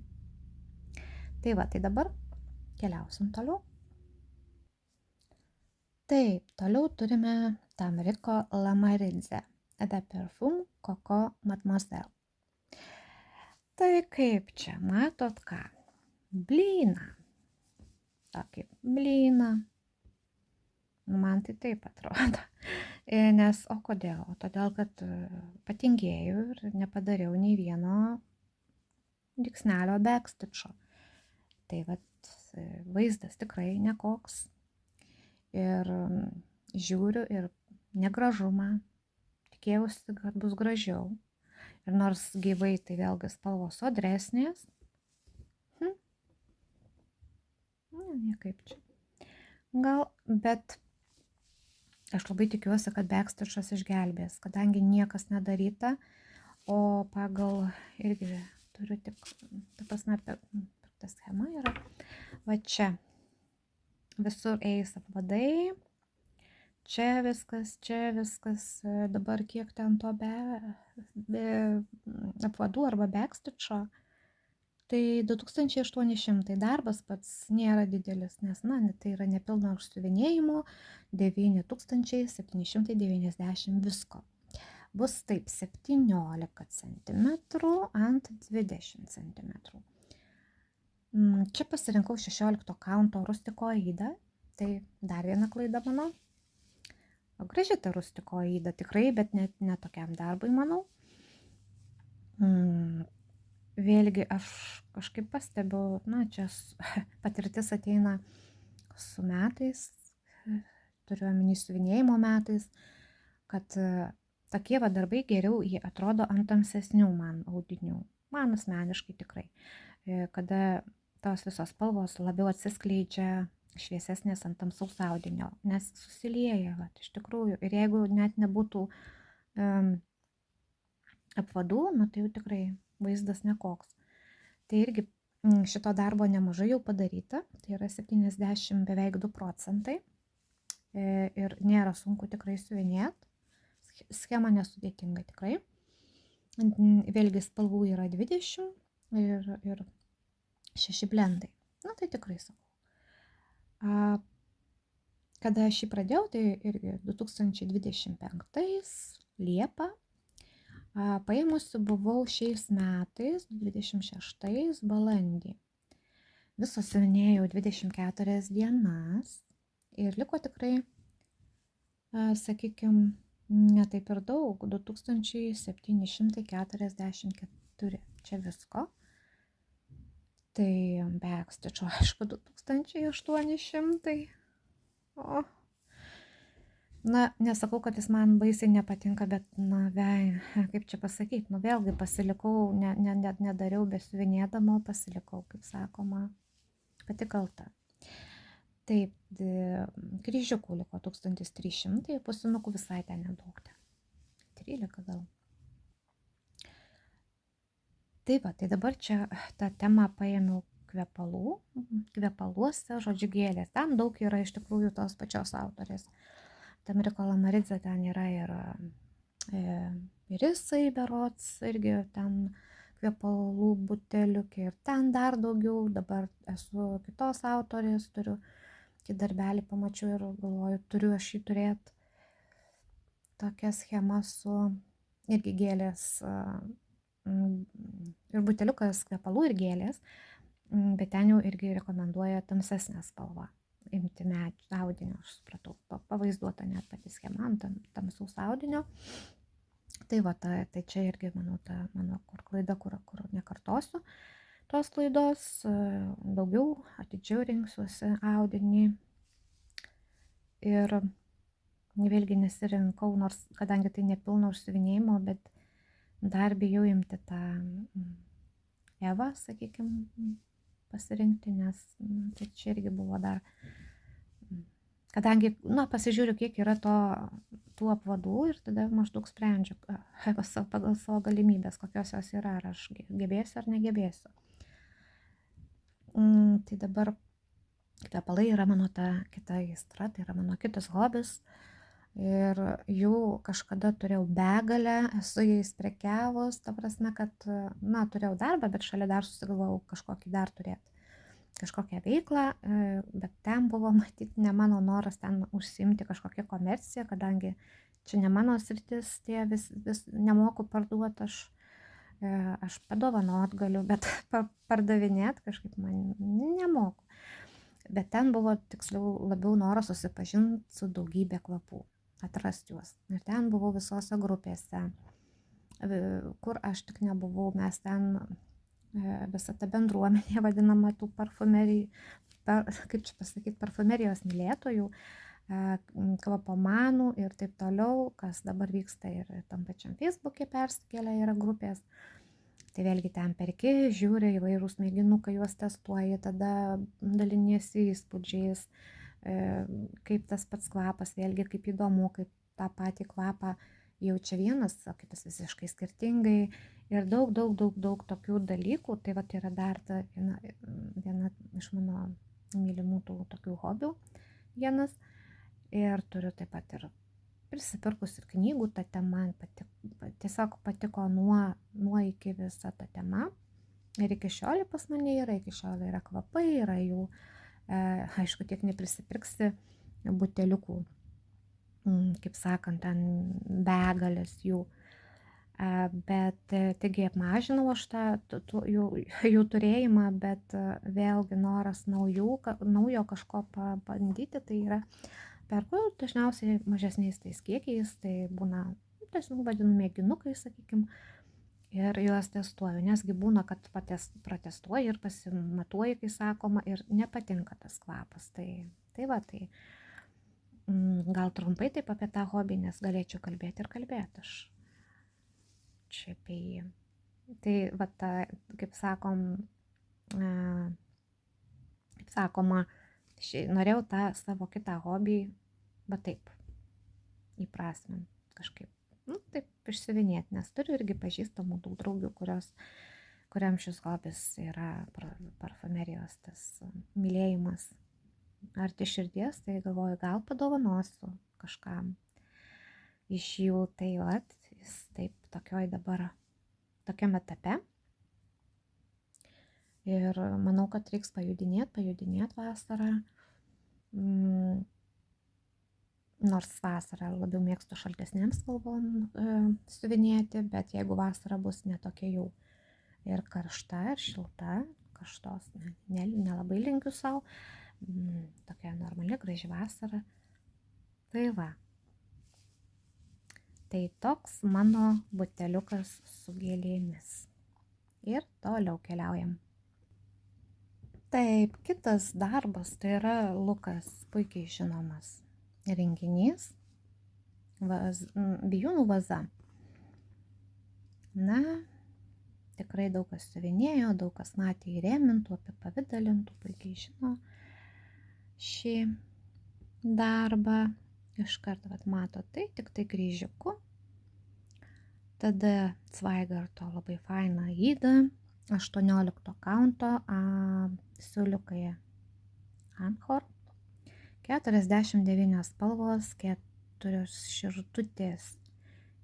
Tai va, tai dabar keliausim toliau. Taip, toliau turime Tamrico Lamaridze, The Perfume Coco Mademoiselle. Tai kaip čia, matot ką? Blyną. Tokį blyną. Man tai taip atrodo. Nes, o kodėl? Todėl, kad patingėjau ir nepadariau nei vieno dygsnelio backstitcho. Tai vat vaizdas tikrai nekoks. Ir žiūriu ir negražumą. Tikėjausi, kad bus gražiau. Ir nors gyvai tai vėlgi spalvos sodresnės. Niekaip čia. Gal, bet aš labai tikiuosi, kad backstitchas išgelbės, kadangi niekas nedaryta, o pagal irgi turiu tik, ta prasme, ta schema yra, va čia visur eis apvadai, čia viskas, dabar kiek ten to be apvadų arba backstitcho, Tai 2800 darbas pats nėra didelis, nes, tai yra nepilno užsiuvinėjimo 9790 visko. Bus taip 17 cm ant 20 cm. Čia pasirinkau 16 kaunto rustiko aidą, tai dar viena klaida mano. O graži ta rustiko aida tikrai, bet ne tokiam darbui, manau. Vėlgi aš kažkaip pastebiu, čia patirtis ateina su metais, turiu omeny siuvinėjimo metais, kad tokie darbai geriau jie atrodo ant tamsesnių man audinių. Man asmeniškai tikrai. Kada tos visos spalvos labiau atsiskleidžia šviesesnės ant tamsaus audinio, nes susilieja, iš tikrųjų. Ir jeigu net nebūtų apvadų, tai jau tikrai vaizdas nekoks. Tai irgi šito darbo nemažai jau padaryta, tai yra 70 beveik 2 procentai ir nėra sunku tikrai siuvinėti. Schema nesudėtinga tikrai. Vėlgi spalvų yra 20 ir 6 blendai. Tai tikrai sakau. Kada aš jį pradėjau, tai irgi 2025 Liepą. Paėmusi buvau šiais metais, 26 balandį. Viso siuvinėjau 24 dienas ir liko tikrai, sakykime, ne taip ir daug, 2744 čia visko. Tai backstitch'o, aišku, 2800. Nesakau, kad jis man baisiai nepatinka, bet, kaip čia pasakyti, vėlgi pasilikau, nedariau besiuvinėdama, pasilikau, kaip sakoma, pati kalta. Taip, kryžiukų liko 1300, pusinukų visai ten nedaug, 13 gal. Tai dabar čia tą temą paėmiau kvepaluose, žodžiu, gėlės. Ten daug yra iš tikrųjų tos pačios autorės. Tamiko Lamaridze ten yra ir irisai berods, irgi ten kvepalų buteliukė ir ten dar daugiau. Dabar esu kitos autorės, turiu darbelį, pamačiau ir galvoju, turiu aš jį turėti. Tokia schema su irgi gėlės ir buteliukas kvepalų ir gėlės, bet ten jau irgi rekomenduoja tamsesnę spalvą imti audinio, aš supratau, pavaizduota net pati schema ant tamsaus audinio. Tai čia irgi mano klaida, kur nekartosiu tos klaidos, daugiau atidžiau rinksiuosi audinį ir vėlgi nesirinkau, nors kadangi tai nepilno užsiuvinėjimo, bet dar bijau imti tą Evą, sakykime, pasirinkti, nes tai čia irgi buvo dar, kadangi, pasižiūriu, kiek yra tų apvadų ir tada maždaug sprendžiu pagal savo galimybės, kokios jos yra, ar aš gebėsiu ar negebėsiu. Tai dabar kvepalai yra mano ta kita aistra, tai yra mano kitas hobis. Ir jų kažkada turėjau begalę, esu jais prekiavus, ta prasme, kad, turėjau darbą, bet šalia dar susigalvojau kažkokį dar turėti, kažkokią veiklą, bet ten buvo, matyti, ne mano noras ten užsiimti kažkokią komerciją, kadangi čia ne mano sritis, vis nemoku parduoti, aš padovanot galiu, bet pardavinėti kažkaip man nemoku. Bet ten buvo tiksliau labiau noras susipažinti su daugybė kvapų, atrasti juos. Ir ten buvau visose grupėse, kur aš tik nebuvau, mes ten visą tą bendruomenę vadinamą tų parfumerijos mylėtojų, kvapomanų ir taip toliau, kas dabar vyksta ir tam pačiam Facebook'e persikėlė yra grupės. Tai vėlgi ten perki, žiūri įvairūs mėginukai, juos testuoji, tada daliniesi įspūdžiais, kaip tas pats kvapas, vėlgi kaip įdomu, kaip tą patį kvapą jaučia vienas, o kitas visiškai skirtingai ir daug tokių dalykų. Tai yra dar ta viena iš mano mylimų tų tokių hobių vienas. Ir turiu taip pat ir prisipirkus ir knygų, ta tema tiesiog patiko nuo iki visa ta tema. Ir iki šiol pas mane yra, iki šiol yra kvapai, yra jų, aišku, tiek neprisipirksi buteliukų, kaip sakant, ten begalės jų. Bet taigi apmažinau aš jų turėjimą, bet vėlgi noras naujo kažko pabandyti, tai yra perku dažniausiai mažesniais tais kiekiais, tai būna, tiesiog vadinu mėginukai, sakykim, ir juos testuoju, nesgi būna, kad pratestuoji ir pasimatuoji, kai sakoma, ir nepatinka tas kvapas. Tai va, tai gal trumpai taip apie tą hobį, nes galėčiau kalbėti ir kalbėti aš čia apie jį. Tai va, kaip sakoma, norėjau tą savo kitą hobį, va taip, įprasmint kažkaip, taip išsiuvinėti, nes turiu irgi pažįstamų daug draugių, kuriam šis hobis yra parfumerijos, tas mylėjimas arti širdies, tai galvoju, gal padovanosiu kažkam iš jų, tai vat, jis taip tokiam etape. Ir manau, kad reiks pajudinėt vasarą. Nors vasarą labiau mėgstu šaltesnėm spalvom siuvinėti, bet jeigu vasara bus netokia jau ir karšta, ir šilta, karštos nelabai linkiu savo, tokia normali, graži vasara. Tai va. Tai toks mano buteliukas su gėlėmis. Ir toliau keliaujam. Taip, kitas darbas, tai yra Lukas, puikiai žinomas renginys, bijūnų vaza. Na, tikrai daug kas siuvinėjo, daug kas matė įrėmintų, apipavidalintų, puikiai žino šį darbą. Iškart mato, tai tik tai kryžiuku. Tada Zweigarto labai faina Aida, 18 kaunto siūliukai Anchor, 49 spalvos, 4 širdutės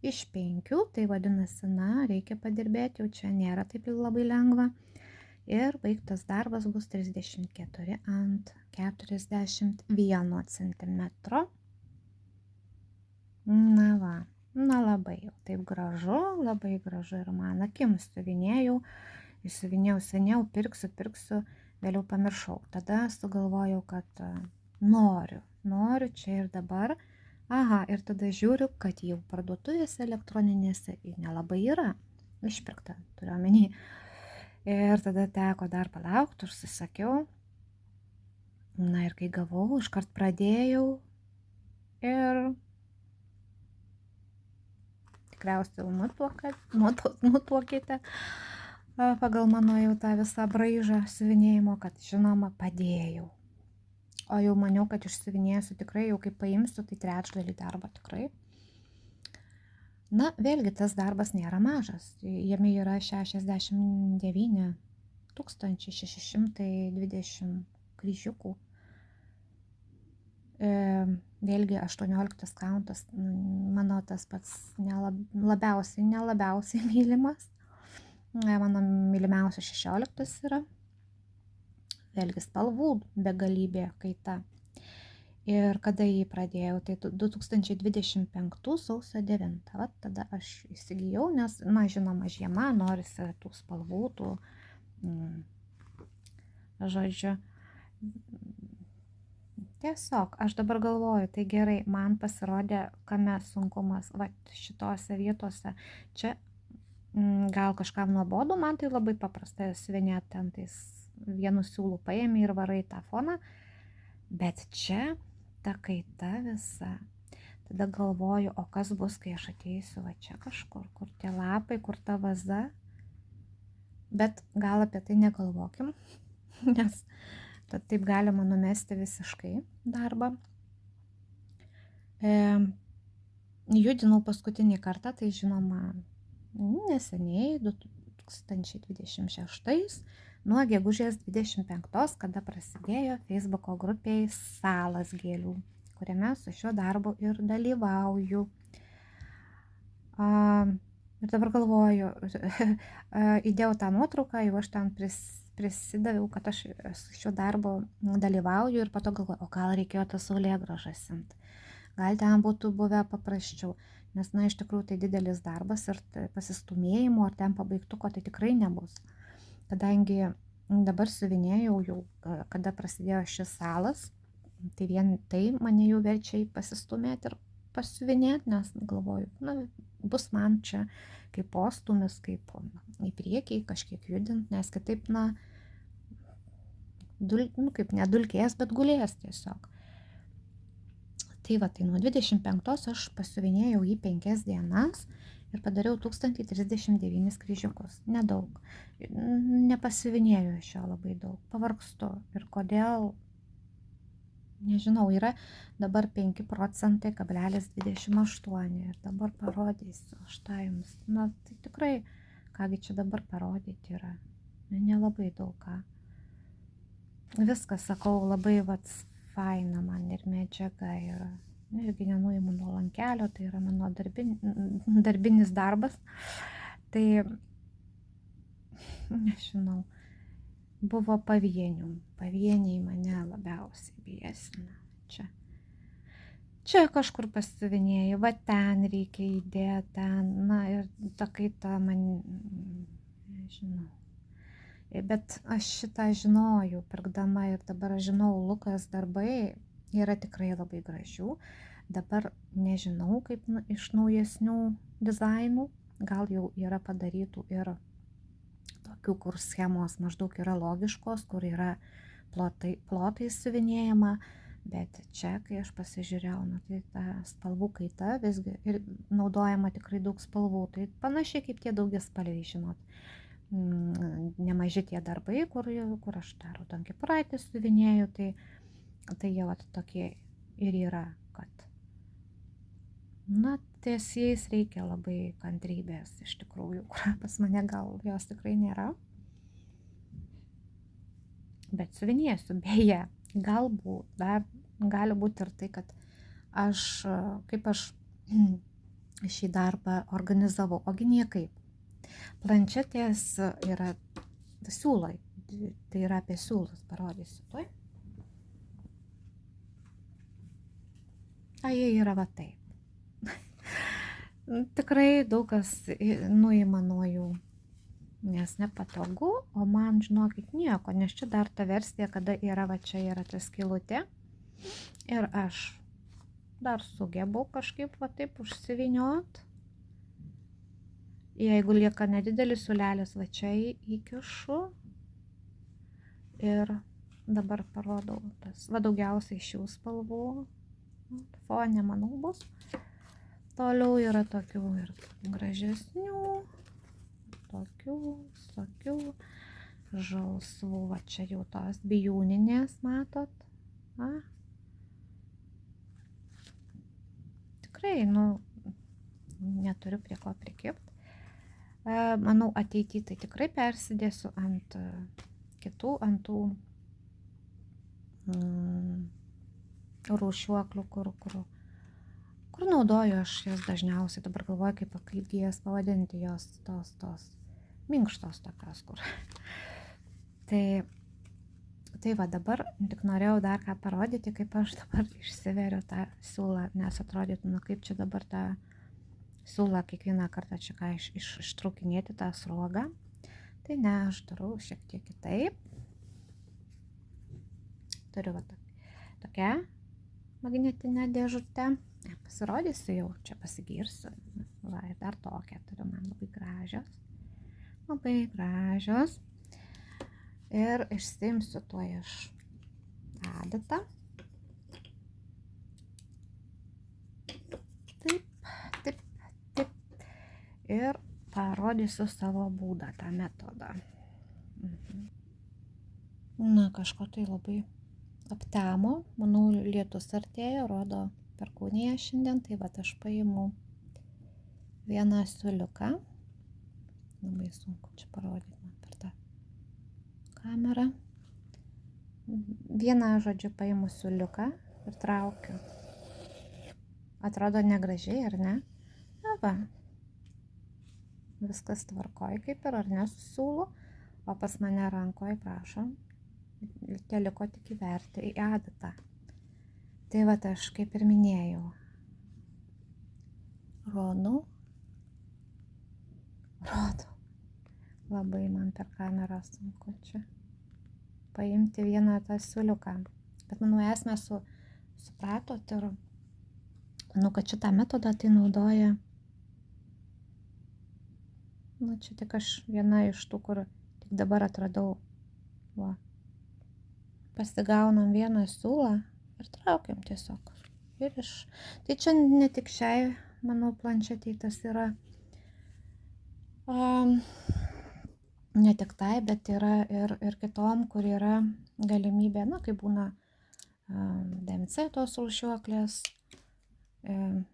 iš 5, tai vadinasi, reikia padirbėti, jau čia nėra taip labai lengva. Ir baigtas darbas bus 34 ant 41 centimetro. Na va, labai jau taip gražu, labai gražu ir man akims siuvinėjau seniau, pirksiu, vėliau pamiršau. Tada sugalvojau, kad noriu čia ir dabar. Aha, ir tada žiūriu, kad jau parduotuvėse elektroninėse nelabai yra išpirkta, turiu omeny. Ir tada teko dar palaukti, užsisakiau. Na ir kai gavau, iškart pradėjau ir tikriausiai nutuokite pagal mano jau tą visą braižą siuvinėjimo, kad žinoma padėjau. O jau maniau, kad išsiuvinėsiu tikrai, jau kaip paimsiu, tai trečdalį darbo tikrai. Na, vėlgi tas darbas nėra mažas, jame yra 69 620 kryžiukų. Vėlgi 18 kauntas, mano tas pats nelabiausiai mylimas. Mano mylimiausias 16 yra. Vėlgi spalvų begalybė kaita. Ir kada jį pradėjau, tai 2025 sausio 9. Vat tada aš įsigijau, nes, žinoma, žiema, norisi tų spalvų, žodžiu. Tiesiog, aš dabar galvoju, tai gerai, man pasirodė, kame sunkumas, šitose vietose. Čia gal kažkam nuobodu, man tai labai paprasta siuvinėti, ten tais vienu siūlu paėmė ir varai tą foną, bet čia ta kaita visa. Tada galvoju, o kas bus, kai aš ateisiu čia kažkur, kur tie lapai, kur ta vaza. Bet gal apie tai negalvokim, nes taip galima numesti visiškai darbą. Judinau paskutinį kartą, tai žinoma, neseniai, 2026, nuo gegužės 25, kada prasidėjo Facebooko grupėje Salas gėlių, kuriame su šiuo darbu ir dalyvauju. Ir dabar galvoju, įdėjau tą nuotrauką, jau aš ten prisidaviau, kad aš šio darbo dalyvauju ir po to galvoju, o gal reikėjo tas saulėgrąžas imti. Gal ten būtų buvę paprasčiau, nes, na, iš tikrųjų tai didelis darbas ir pasistumėjimo ar ten pabaigtuko tai tikrai nebus. Kadangi dabar siuvinėjau jau, kada prasidėjo šis salas, tai vien tai mane jau verčia į pasistumėti ir pasiuvinėti, nes galvoju, na, bus man čia kaip postumis, kaip į priekį kažkiek judint, nes kitaip, na, kaip nedulkės, bet gulės tiesiog. Tai va, tai nuo 25 aš pasiuvinėjau į 5 dienas ir padariau 1039 kryžiukus. Nedaug. Nepasiuvinėjau iš jo labai daug. Pavargstu. Ir kodėl? Nežinau, yra dabar 5,28 ir dabar parodysiu aš tą jums. Na, tai tikrai, kągi čia dabar parodyti yra. Nelabai daug ką. Viskas, sakau, labai faina man ir medžiaga yra. Irgi nenuimu nuo lankelio, tai yra mano darbinis darbas. Tai, nežinau, buvo pavieniai mane labiausiai biesina. Čia kažkur pasiuvinėjai, va ten reikia įdėti, ten, na ir ta kaita man, nežinau. Bet aš šitą žinojau, pirkdama ir dabar aš žinau, Lukas darbai yra tikrai labai gražių. Dabar nežinau, kaip iš naujesnių dizainų, gal jau yra padarytų ir tokių, kur schemos maždaug yra logiškos, kur yra plotai siuvinėjama, bet čia, kai aš pasižiūrėjau, na, tai ta spalvų kaita visgi ir naudojama tikrai daug spalvų, tai panašiai kaip tie daugiaspalviai, žinot. Nemaži tie darbai, kur aš dar raudonkepuraitę siuvinėju, tai jie tokie ir yra, kad, na, ties jais reikia labai kantrybės iš tikrųjų, kur pas mane gal jos tikrai nėra. Bet siuvinėsiu, beje, galbūt dar gali būti ir tai, kad kaip aš šį darbą organizavau, ogi niekaip. Planšetės yra siūlai, tai yra apie siūlus, parodysiu tuoj. Jie yra va taip. Tikrai daug kas nuima nuo jų, nes nepatogu, o man, žinokit, nieko, nes čia dar ta versija, kada yra, va čia yra ta skylutė ir aš dar sugebu kažkaip va taip užsiviniot. Jeigu lieka nedidelis siūlelis, va čia įkišu ir dabar parodau tas, va daugiausiai šių spalvų fone, manau, bus. Toliau yra tokių ir gražesnių, tokių, žalsvų, va čia jau tos bijūninės, matot. A? Tikrai, nu, neturiu prie ko prikibti. Manau, ateityje tai tikrai persidėsiu ant kitų, ant tų rūšiuoklių, kur naudoju aš jas dažniausiai. Dabar galvoju, kaipgi jas pavadinti, jos tos minkštos tokios, kur. Tai va, dabar tik norėjau dar ką parodyti, kaip aš dabar išsiveriu tą siūlą, nes atrodytų, nu kaip čia dabar tą siūlą kiekvieną kartą čia ką ištraukinėti tą sruogą. Tai ne, aš darau šiek tiek kitaip. Turiu va tokią magnetinę dėžutę. Pasirodysiu jau, čia pasigirsiu. Va, ir dar tokią turiu, man labai gražios. Labai gražios. Ir išsiimsiu tuo iš adatą. Ir parodysiu savo būdą, tą metodą. Na, kažko tai labai aptemo. Manau, lietus artėja, rodo perkūnija šiandien. Tai va, aš paimu vieną siūliuką. Labai sunku čia parodyti man per tą kamerą. Vieną, žodžiu, paimu siūliuką ir traukiu. Atrodo negražiai, ar ne? Na va. viskas tvarkoj kaip ir, ar ne, su siūlu, o pas mane rankoje, prašom, teliko tik įverti į adatą. Tai va, aš kaip ir minėjau, rodau, labai man per kamerą sunku čia paimti vieną tą siūliuką, bet manau esmę supratot ir manau, kad šitą metodą tai naudoja, čia tik aš viena iš tų, kur tik dabar atradau, va, pasigaunam vieną siūlą ir traukiam tiesiog. Tai čia ne tik šiai, manau, planšetei tas yra, ne tik tai, bet yra ir kitom, kur yra galimybė, kaip būna DMC tos rūšiuoklės,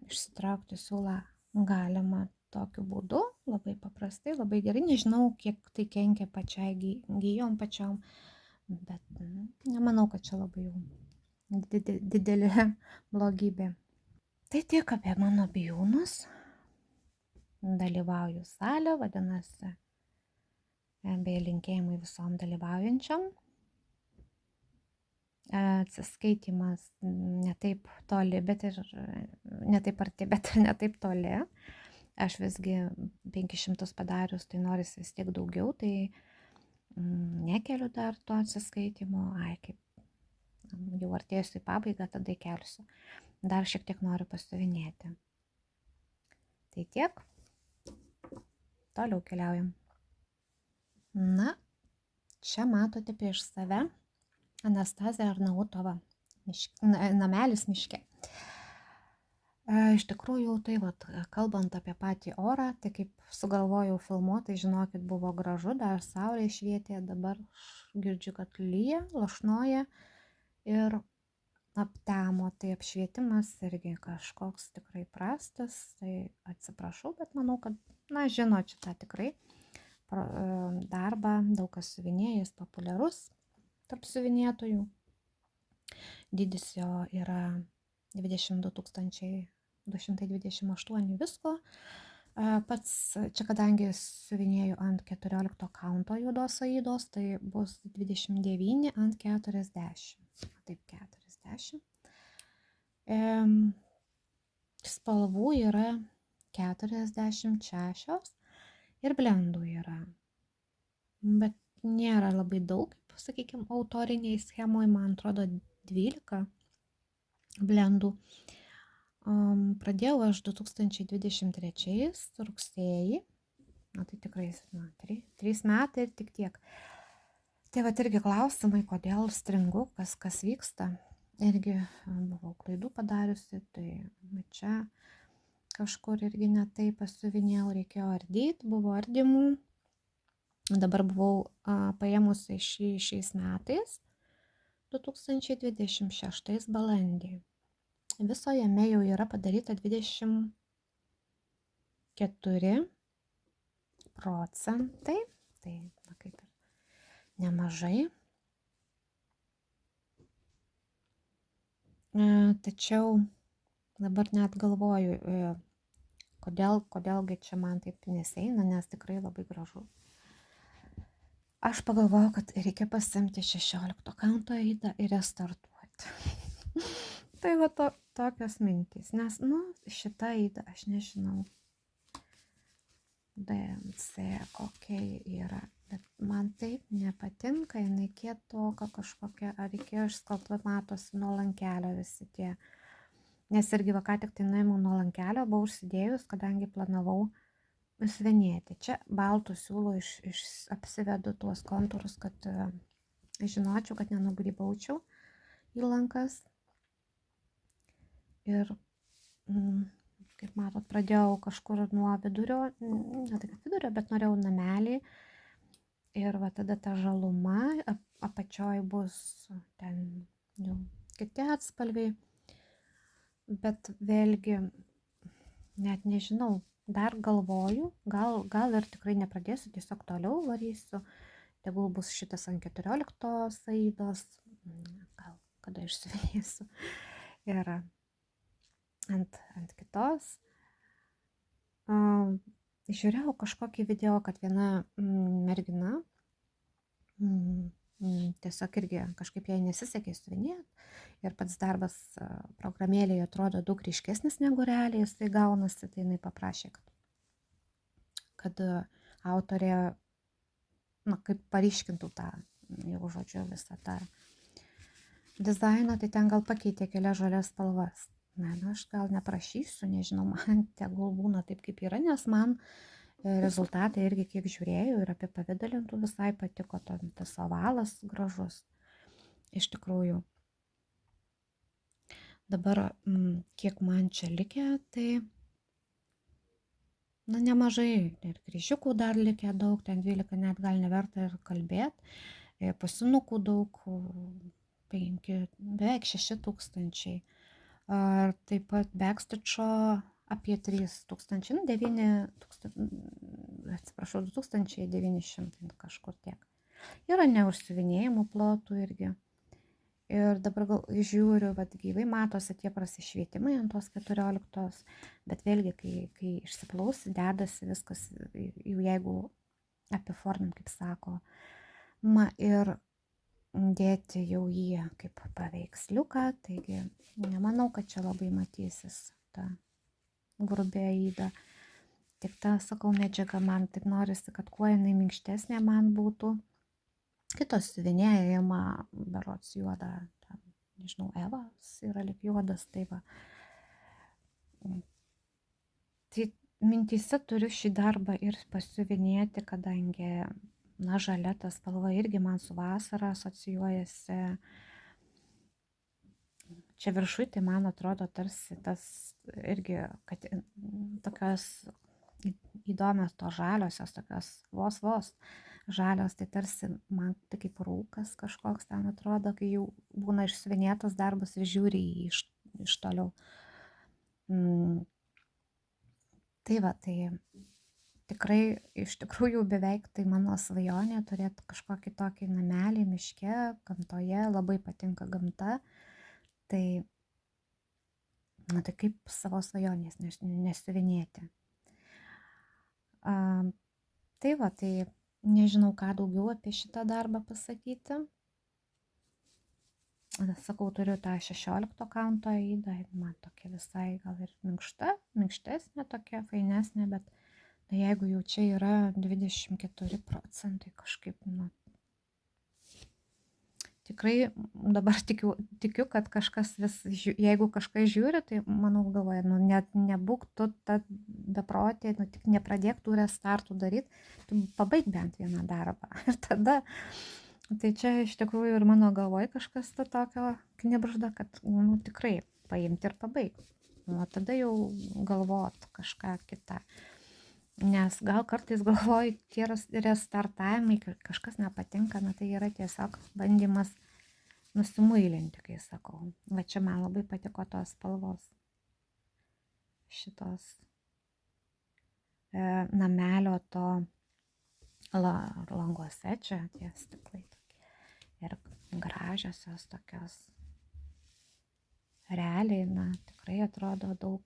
išsitraukti siūlą galima tokiu būdu, labai paprastai, labai gerai. Nežinau, kiek tai kenkia pačiai gijom pačiom, bet nemanau, kad čia labai jau didelė blogybė. Tai tiek apie mano bijūnus. Dalyvauju salę, vadinasi, bei linkėjimai visom dalyvaujančiam. Atsiskaitimas ne taip toli, bet ir ne taip arti, bet ir ne taip toli. Aš visgi 500 padarius, tai norisi vis tiek daugiau, tai nekeliu dar to atsiskaitimo. Kaip jau artėsiu į pabaigą, tada kelsiu. Dar šiek tiek noriu pasiuvinėti. Tai tiek. Toliau keliaujam. Na, čia matote prieš save Anastazija Arnautova, namelis miške. Iš tikrųjų, tai kalbant apie patį orą, tai kaip sugalvojau filmuoti, žinokit, buvo gražu, dar saulė švietė, dabar girdžiu, kad lyja, lašnoja ir aptemo, tai apšvietimas irgi kažkoks tikrai prastas, tai atsiprašau, bet manau, kad, žino šitą tikrai darbą, daug kas siuvinėja, jis populiarus tarp siuvinėtojų. Dydis jo yra 22 228 visko. Pats čia, kadangi siuvinėju ant 14 kaunto juodos aidos, tai bus 29 ant 40. Taip, 40. Spalvų yra 46 ir blendų yra. Bet nėra labai daug, sakykime, autoriniai schemoje, man atrodo, 12 blendų. Pradėjau aš 2023 rugsėjį, tai tikrai 3 metai ir tik tiek. Tai irgi klausimai, kodėl stringu, kas vyksta. Irgi buvau klaidų padariusi, tai čia kažkur irgi ne taip pasiuvinėjau, reikėjo ardyti, buvo ardymų. Dabar buvau paėmusi šiais metais, 2026 balandį. Viso jame jau yra padaryta 24 procentai, tai kaip ir nemažai. Tačiau dabar net galvoju, kodėlgi čia man taip neseina, nes tikrai labai gražu. Aš pagalvojau, kad reikia pasiimti 16 kaunto aidą ir restartuoti. Tai tokios mintys, nes, šitą aidą aš nežinau, DMC kokia yra, bet man taip nepatinka, jinai kietoka kažkokia, ar reikėjo išskaltuoti, matosi nuo lankelio visi tie, nes irgi ką tik tai nuėmiau nuo lankelio, buvau užsidėjus, kadangi planavau siuvinėti. Čia baltų siūlų apsivedu tuos kontūrus, kad žinočiau, kad nenugrybaučiau į lankas. Ir, kaip matot, pradėjau kažkur nuo vidurio, ne tai kaip vidurio, bet norėjau namelį. Ir tada ta žaluma, apačioj bus ten jau kiti atspalviai. Bet vėlgi, net nežinau, dar galvoju, gal ir tikrai nepradėsiu, tiesiog toliau varysiu. Tegul bus šitas ant 14 aidos, gal kada išsivinėsiu. Ir ant kitos. Žiūrėjau kažkokį video, kad viena mergina tiesiog irgi kažkaip jai nesisekė siuvinėti ir pats darbas programėlėje atrodo daug ryškesnis negu realiai jisai gaunasi, tai jinai paprašė, kad autorė, kaip paryškintų tą, jau žodžiu, visą tą dizainą, tai ten gal pakeitė kelias žalias spalvas. Aš gal neprašysiu, nežinau, man tegul būna taip, kaip yra, nes man rezultatai irgi kiek žiūrėjau ir apie pavidalintų visai patiko, tas ovalas gražus, iš tikrųjų. Dabar, kiek man čia likę, tai, nemažai, ir kryžiukų dar likę daug, ten 12, net gal neverta ir kalbėti, pasinukų daug, 5, beveik 6 tūkstančiai. Taip pat backstitcho apie 3 tūkstančiai, 2900 kažkur tiek. Yra neužsiuvinėjimų plotų irgi. Ir dabar gal žiūriu, gyvai matosi tie prasišvietimai ant tos 14, bet vėlgi, kai išsiplausi, dedasi viskas, jau jeigu apiformint, kaip sako, ir dėti jau jį kaip paveiksliuką, taigi nemanau, kad čia labai matysis ta grubė Aida. Tik ta, sakau, medžiaga man taip norisi, kad kuo jinai minkštesnė man būtų. Kitos siuvinėjama, berods juoda, nežinau, Evas yra lyg juodas, tai va. Tai mintyse turiu šį darbą ir pasiuvinėti, kadangi, žalia ta spalva irgi man su vasara asocijuojasi. Čia viršui, tai man atrodo tarsi tas irgi, kad tokios įdomios to žaliosios, tokios vos žalios, tai tarsi man tai kaip rūkas kažkoks ten atrodo, kai jau būna išsiuvinėtas darbas ir žiūri jį iš toliau. Tai va, tai tikrai, iš tikrųjų beveik tai mano svajonė turėti kažkokį tokį namelį miške, gamtoje, labai patinka gamta. Tai kaip savo svajonės nesiuvinėti. Tai va, tai nežinau, ką daugiau apie šitą darbą pasakyti. Sakau, turiu tą 16 kanto Aidą, man tokia visai gal ir minkštesnė tokia, fainesnė, bet jeigu jau čia yra 24% kažkaip, tikrai dabar tikiu, kad kažkas jeigu kažkas žiūri, tai manau galvoja, net nebūk tu ta beprotė, tik nepradėk tų restartų daryti, tu pabaig bent vieną darbą. Ir tada, tai čia iš tikrųjų ir mano galvoje kažkas tokio knibžda, kad tikrai paimti ir pabaigti. Tada jau galvot kažką kitą. Nes gal kartais galvoju, tie restartavimai, kažkas nepatinka, tai yra tiesiog bandymas nusimuilinti, kai sakau. Va čia man labai patiko tos spalvos. Šitos namelio to languose, čia tie stiklai tokie. Ir gražiosios tokios. Realiai, tikrai atrodo daug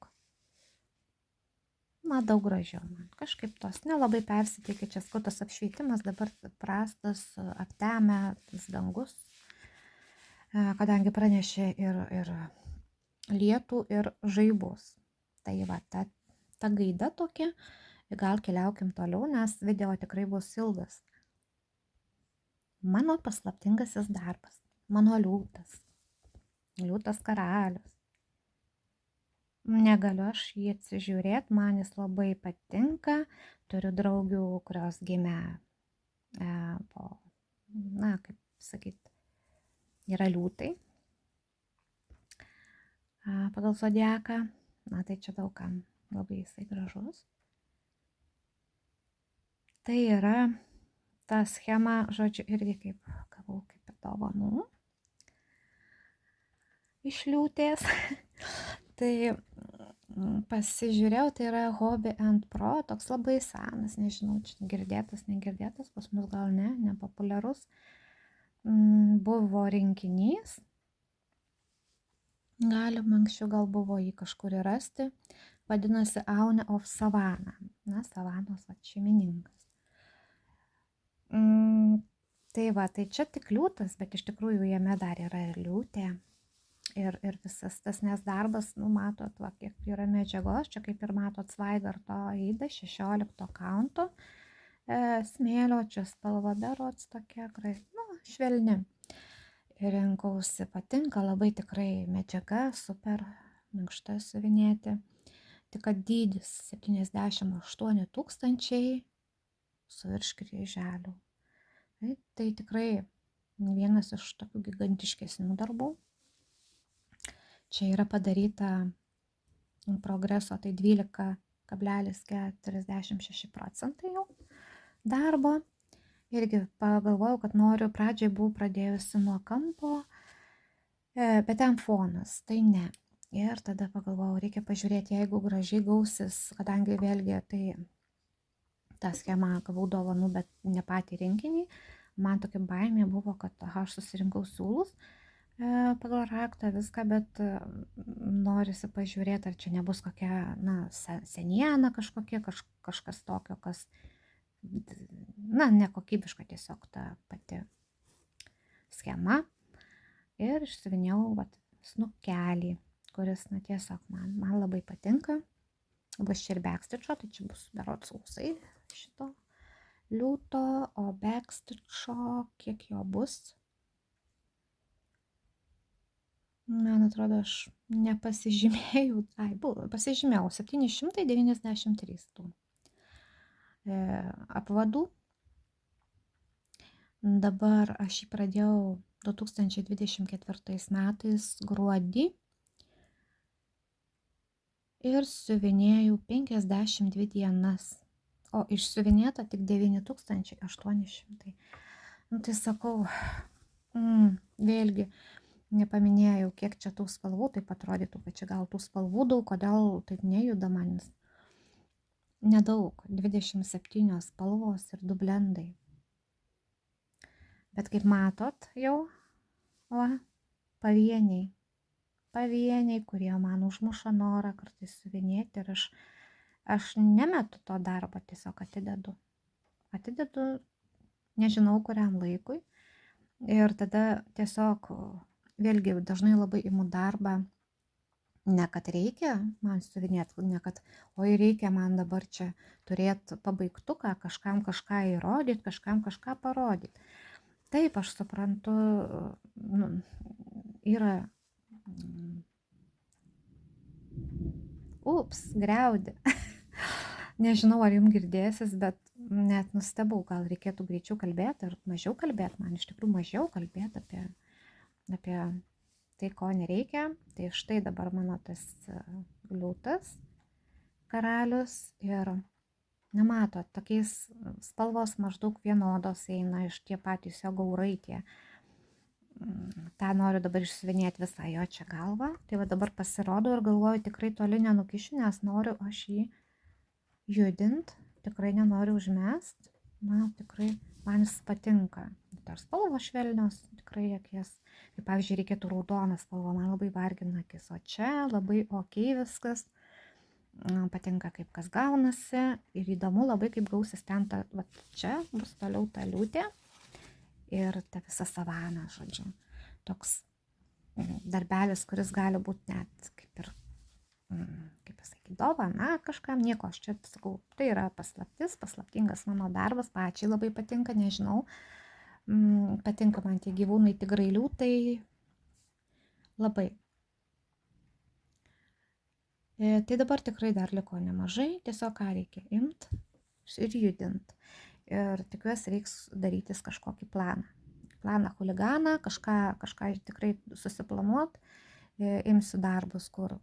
gražiau man. Kažkaip tos nelabai persiteikė, čia skutas apšvietimas, dabar prastas, aptemęs dangus, kadangi pranešė ir lietų, ir žaibus. Tai va, ta gaida tokia, gal keliaukim toliau, nes video tikrai bus ilgas. Mano paslaptingasis darbas, mano liūtas karalius. Negaliu aš jį atsižiūrėti, man jis labai patinka, turiu draugių, kurios gimė kaip sakyti, yra liūtai pagal zodiaką, tai čia daugam labai jisai gražus. Tai yra ta schema, žodžiu, irgi kaip gavau kaip dovanų iš liūtės. Tai pasižiūrėjau, tai yra Hobby & Pro, toks labai senas, nežinau, čia negirdėtas, pas mus gal nepopuliarus. Buvo rinkinys, galima anksčiau gal buvo jį kažkur rasti, vadinasi Aune of Savana. Na, Savanos šeimininkas. Tai va, tai čia tik liūtas, bet iš tikrųjų jame dar yra ir liūtė. Ir visas tas nes darbas, matot, va, kiek yra medžiagos, čia kaip ir matot Svaigarto Aida 16 kaunto smėlio, čia spalva berods tokia, švelni. Ir rinkausi, patinka labai tikrai medžiaga, super minkšta siuvinėti. Tik kad dydis 78 000 su virš kryželių. Tai tikrai vienas iš tokių gigantiškesnių darbų. Čia yra padaryta progreso, tai 12,46% jau darbo. Irgi pagalvojau, kad noriu, pradžiai buvau pradėjusi nuo kampo, bet ten fonas, tai ne. Ir tada pagalvojau, reikia pažiūrėti, jeigu gražiai gausis, kadangi vėlgi tai tą schemą gavau dovanų, bet ne patį rinkinį. Man tokia baimė buvo, kad aš susirinkau siūlus pagal raktą viską, bet norisi pažiūrėti, ar čia nebus kokia, seniena kažkokia, kažkas tokio, kas, nekokybiška tiesiog ta pati schema. Ir išsiuvinėjau snukelį, kuris, tiesiog man labai patinka. Bus čia ir backstitcho, tai čia bus berods ausai šito liūto, o backstitcho, kiek jo bus? Man atrodo, aš nepasižymėjau, pasižymėjau 793 tų apvadų. Dabar aš jį pradėjau 2024 metais gruodį ir siuvinėjau 52 dienas, o išsiuvinėta tik 9800. Tai sakau, vėlgi, nepaminėjau, kiek čia tų spalvų, taip atrodytų, kad čia gal tų spalvų daug, kodėl taip nejuda manis. Nedaug, 27 spalvos ir 2 blendai. Bet kaip matot jau, pavieniai, kurie man užmuša norą kartais siuvinėti ir aš nemetu to darbo, tiesiog atidedu. Nežinau kuriam laikui ir tada tiesiog vėlgi dažnai labai imu darbą, ne kad reikia man siuvinėti, ne kad, oi reikia man dabar čia turėti pabaigtuką, kažkam kažką įrodyti, kažkam kažką parodyti. Taip, aš suprantu, yra, griaudi. Nežinau, ar jums girdėsis, bet net nustebau, gal reikėtų greičiau kalbėti ar mažiau kalbėti, man iš tikrųjų mažiau kalbėti apie tai, ko nereikia. Tai štai dabar mano tas liūtas, karalius ir nematot, tokiais spalvos maždaug vienodos eina iš tie patys jo gaurai tie. tą noriu dabar išsiuvinėti visą jo čia galvą. Tai va dabar pasirodo ir galvoju, tikrai toli nenukišiu, nes noriu aš jį judint, tikrai nenoriu užmest. Na, tikrai man jis patinka. Dar spalvos švelnios, tikrai akis. Kaip pavyzdžiui, reikėtų raudoną spalvą, man labai vargina akis. O čia labai ok viskas. Patinka, kaip kas gaunasi. Ir įdomu labai, kaip gausis ten ta, va, čia bus toliau ta liūtė. Ir ta visa savana, žodžiu. Toks darbelis, kuris gali būti net kaip ir, kaip pasakyti, dovana kažkam, nieko, aš čia sakau, tai yra paslaptis, paslaptingas mano darbas, pačiai labai patinka, nežinau, patinka man tie gyvūnai, tigrai, liūtai, labai. Tai dabar tikrai dar liko nemažai, tiesiog ką reikia imt ir judint. Ir tikiuosi reiks darytis kažkokį planą. Planą huliganą, kažką tikrai susiplanuot, imsiu darbus, kur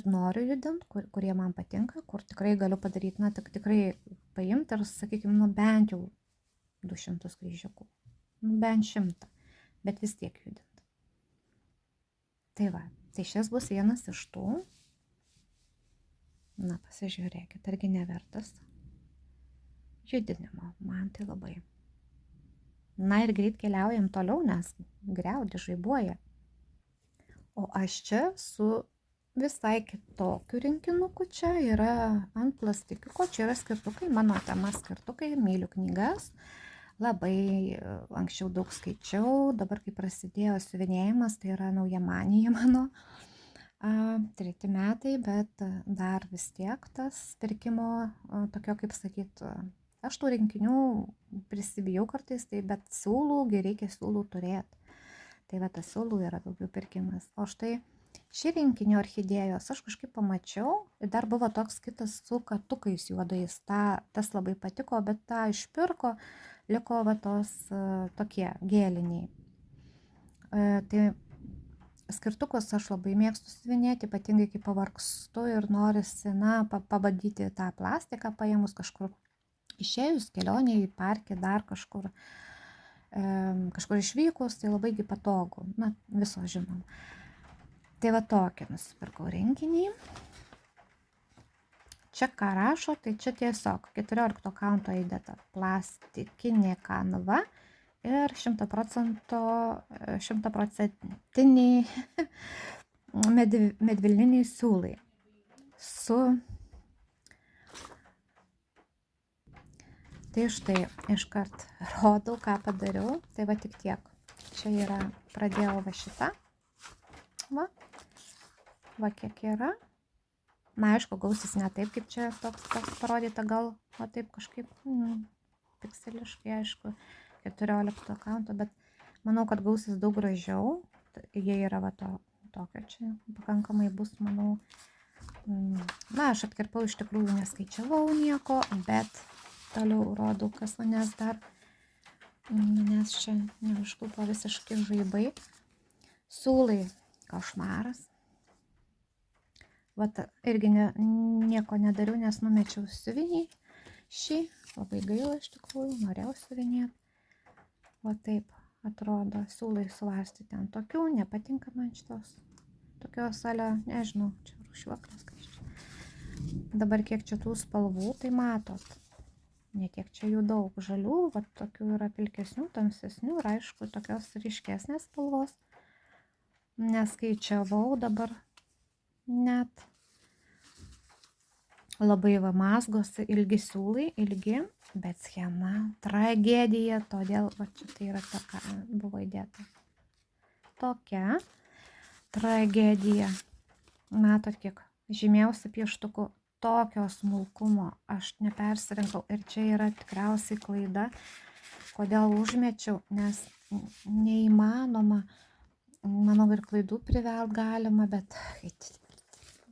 noriu judint, kurie man patinka, kur tikrai galiu padaryti, na, tikrai paimti ir, sakykime, bent jau 200 kryžiukų, bent 100, bet vis tiek judint. Tai va, tai šis bus vienas iš tų, na, pasižiūrėkit, argi nevertas judinimo, man tai labai. Na ir greit keliaujam toliau, nes griaudi, žaibuoja. O aš čia su visai kitokių rinkinukų čia yra ant plastikiko, čia yra skirtukai, mano tema skirtukai, myliu knygas. Labai anksčiau daug skaičiau, dabar kai prasidėjo siuvinėjimas, tai yra nauja manija mano. 3 metai, bet dar vis tiek tas pirkimo, tokio kaip sakyt, aš tų rinkinių prisibijau kartais, tai bet siūlų, reikia siūlų turėti. Tai va tas siūlų yra daugiau pirkimas. O štai šį rinkinį orchidėjos aš kažkaip pamačiau, dar buvo toks kitas su katukais juodais, tas labai patiko, bet tą išpirko, liko va tos tokie gėliniai. Tai skirtukus aš labai mėgstu siuvinėti, ypatingai kai pavargstu ir norisi, pabandyti tą plastiką paėmus kažkur išėjus, kelionėje į parką, dar kažkur išvykus, tai labaigi patogu, viso žinom. Tai va tokį nusipirkau rinkinį. Čia ką rašo, tai čia tiesiog 14 kanto įdėta plastikinė kanva ir 100% medvilniniai siūlai Tai štai iškart rodau, ką padariau. Tai va tik tiek. Čia yra, pradėjau va šitą. Va kiek yra. Aišku, gausis ne taip, kaip čia toks parodyta, gal va taip kažkaip pikseliškai, aišku, 14 kanto, bet manau, kad gausis daug gražiau. Jie yra va tokio čia pakankamai bus, manau. Aš atkirpau, iš tikrųjų neskaičiavau nieko, bet toliau rodau, kas manęs čia neužklupo visiškai žaibai. Siūlai košmaras. Vat irgi nieko nedariau, nes numečiau siuvinį šį. Labai gaila iš tikrųjų, norėjau siuvinėti. Va taip atrodo, siūlai suvarstyti ant tokių, nepatinka man šitos. Tokios ale, nežinau, čia rūšiuoklis kažkaip. Dabar kiek čia tų spalvų, tai matot. Netiek čia jų daug. Žalių, va tokių yra pilkesnių, tamsesnių ir aišku, tokios ryškesnės spalvos. Neskaičiavau dabar net. Labai va mazgosi, ilgi siūlai, ilgi, bet schema tragedija, todėl va čia tai yra tokia, buvo įdėta. Tokia tragedija. Matot, kiek žymėjausi pieštuku, tokio smulkumo aš nepersirinkau ir čia yra tikriausiai klaida, kodėl užmečiau, nes neįmanoma, manau ir klaidų privelt galima, bet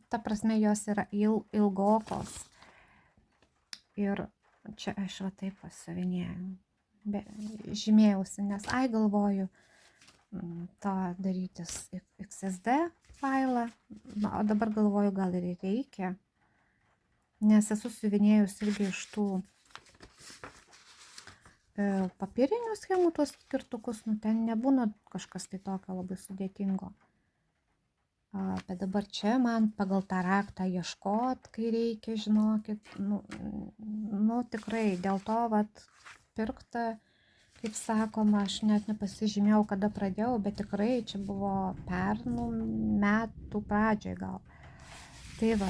ta prasme jos yra ilgokos ir čia aš va taip pasiuvinėjau, žymėjausi, nes galvoju tą darytis XSD failą, o dabar galvoju gal ir reikia, nes esu siuvinėjus irgi iš tų papirinių schemų tuos skirtukus, ten nebūna kažkas tai tokio labai sudėtingo. Bet dabar čia man pagal tą raktą ieškot, kai reikia, žinokit, tikrai dėl to vat pirkta, kaip sakoma, aš net nepasižymėjau, kada pradėjau, bet tikrai čia buvo pernų metų pradžioj gal. Tai va,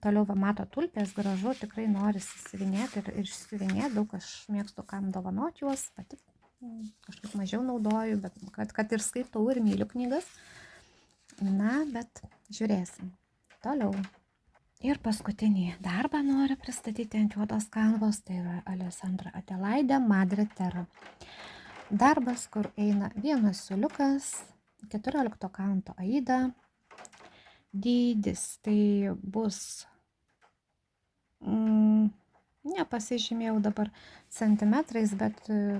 toliau va mato tulpės, gražu, tikrai norisi siuvinėti ir išsiuvinėti, daug aš mėgstu kam dovanoti juos, pati kažkaip mažiau naudoju, bet kad ir skaitau ir myliu knygas. Bet žiūrėsim. Toliau. Ir paskutinį darbą noriu pristatyti ant juodos kanvos, tai yra Alessandra Adelaide Madre Terra. Darbas, kur eina vienas siūliukas, 14 kanto aida. Dydis tai bus, nepasižymėjau dabar centimetrais, bet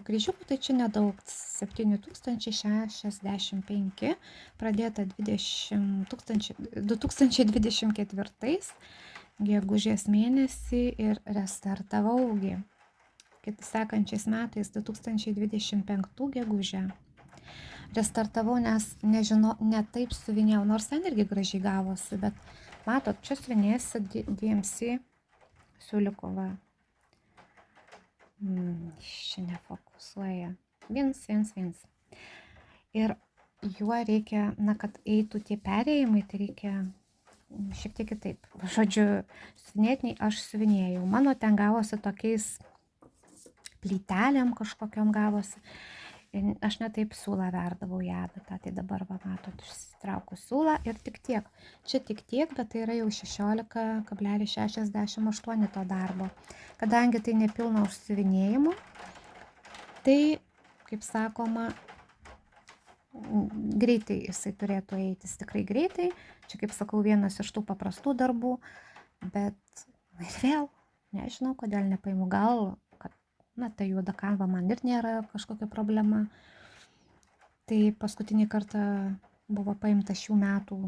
kryžiukų tai čia nedaug, 7065, pradėta 2024 gegužės mėnesį ir restartavaugi sekančiais metais 2025 gegužę. Restartavau, nes nežinau, ne taip siuvinėjau, nors ten irgi gražiai gavosi, bet matot, čia siuvinėsi DMC siūliukova. Čia nefokusuoja. 1. Ir juo reikia, na, kad eitų tie perėjimai, tai reikia šiek tiek kitaip. Žodžiu, siuvinėtiniai aš siuvinėjau. Mano ten gavosi tokiais plytelėm kažkokiam gavosi. Ir aš netaip siūlą verdavau į adatą, tai dabar, va, matot, išsitraukiu siūlą ir tik tiek. Čia tik tiek, bet tai yra jau 16,68 to darbo. Kadangi tai nepilno užsiuvinėjimo, tai, kaip sakoma, greitai jisai turėtų eiti, tikrai greitai. Čia, kaip sakau, vienas iš tų paprastų darbų, bet ir vėl, nežinau, kodėl nepaimu, gal, kad, na, ta juoda kanva man ir nėra kažkokia problema. Tai paskutinį kartą buvo paimta šių metų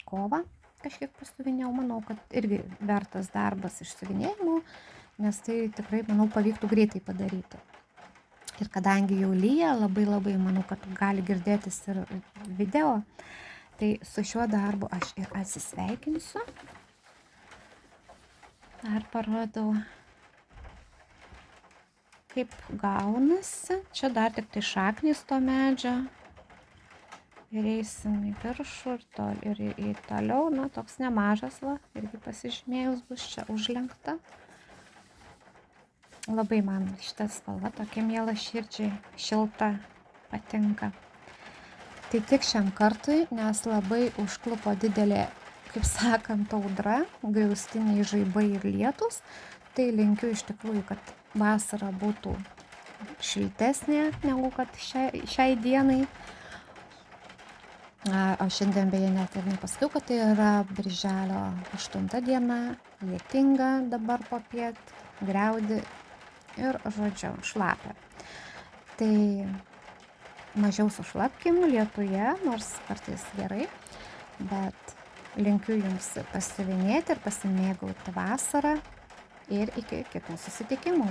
kovą, kažkiek pasiuvinėjau, manau, kad irgi vertas darbas išsiuvinėjimų, nes tai tikrai, manau, pavyktų greitai padaryti. Ir kadangi jau lyja, labai manau, kad gali girdėtis ir video, tai su šiuo darbu aš ir atsisveikinsiu. Dar parodau, kaip gaunasi. Čia dar tik tai šaknys to medžio. Ir eisim į viršų ir į toliau, na, toks nemažas, va, irgi pasižymėjus bus čia užlenkta. Labai man šita spalva tokia miela širdžiai, šilta, patinka. Tai tik šiam kartui, nes labai užklupo didelė, kaip sakant, audra, griaustiniai žaibai ir lietus. Tai linkiu iš tikrųjų, kad vasara būtų šiltesnė negu kad šiai dienai. O šiandien beje net ir nepasakiau, kad tai yra birželio 8 diena, lietinga dabar popiet, griaudi ir, žodžiu, šlapia. Tai mažiau sušlapkim lietuje, nors kartais gerai, bet linkiu jums pasiuvinėti ir pasimėgauti vasarą ir iki kitų susitikimų.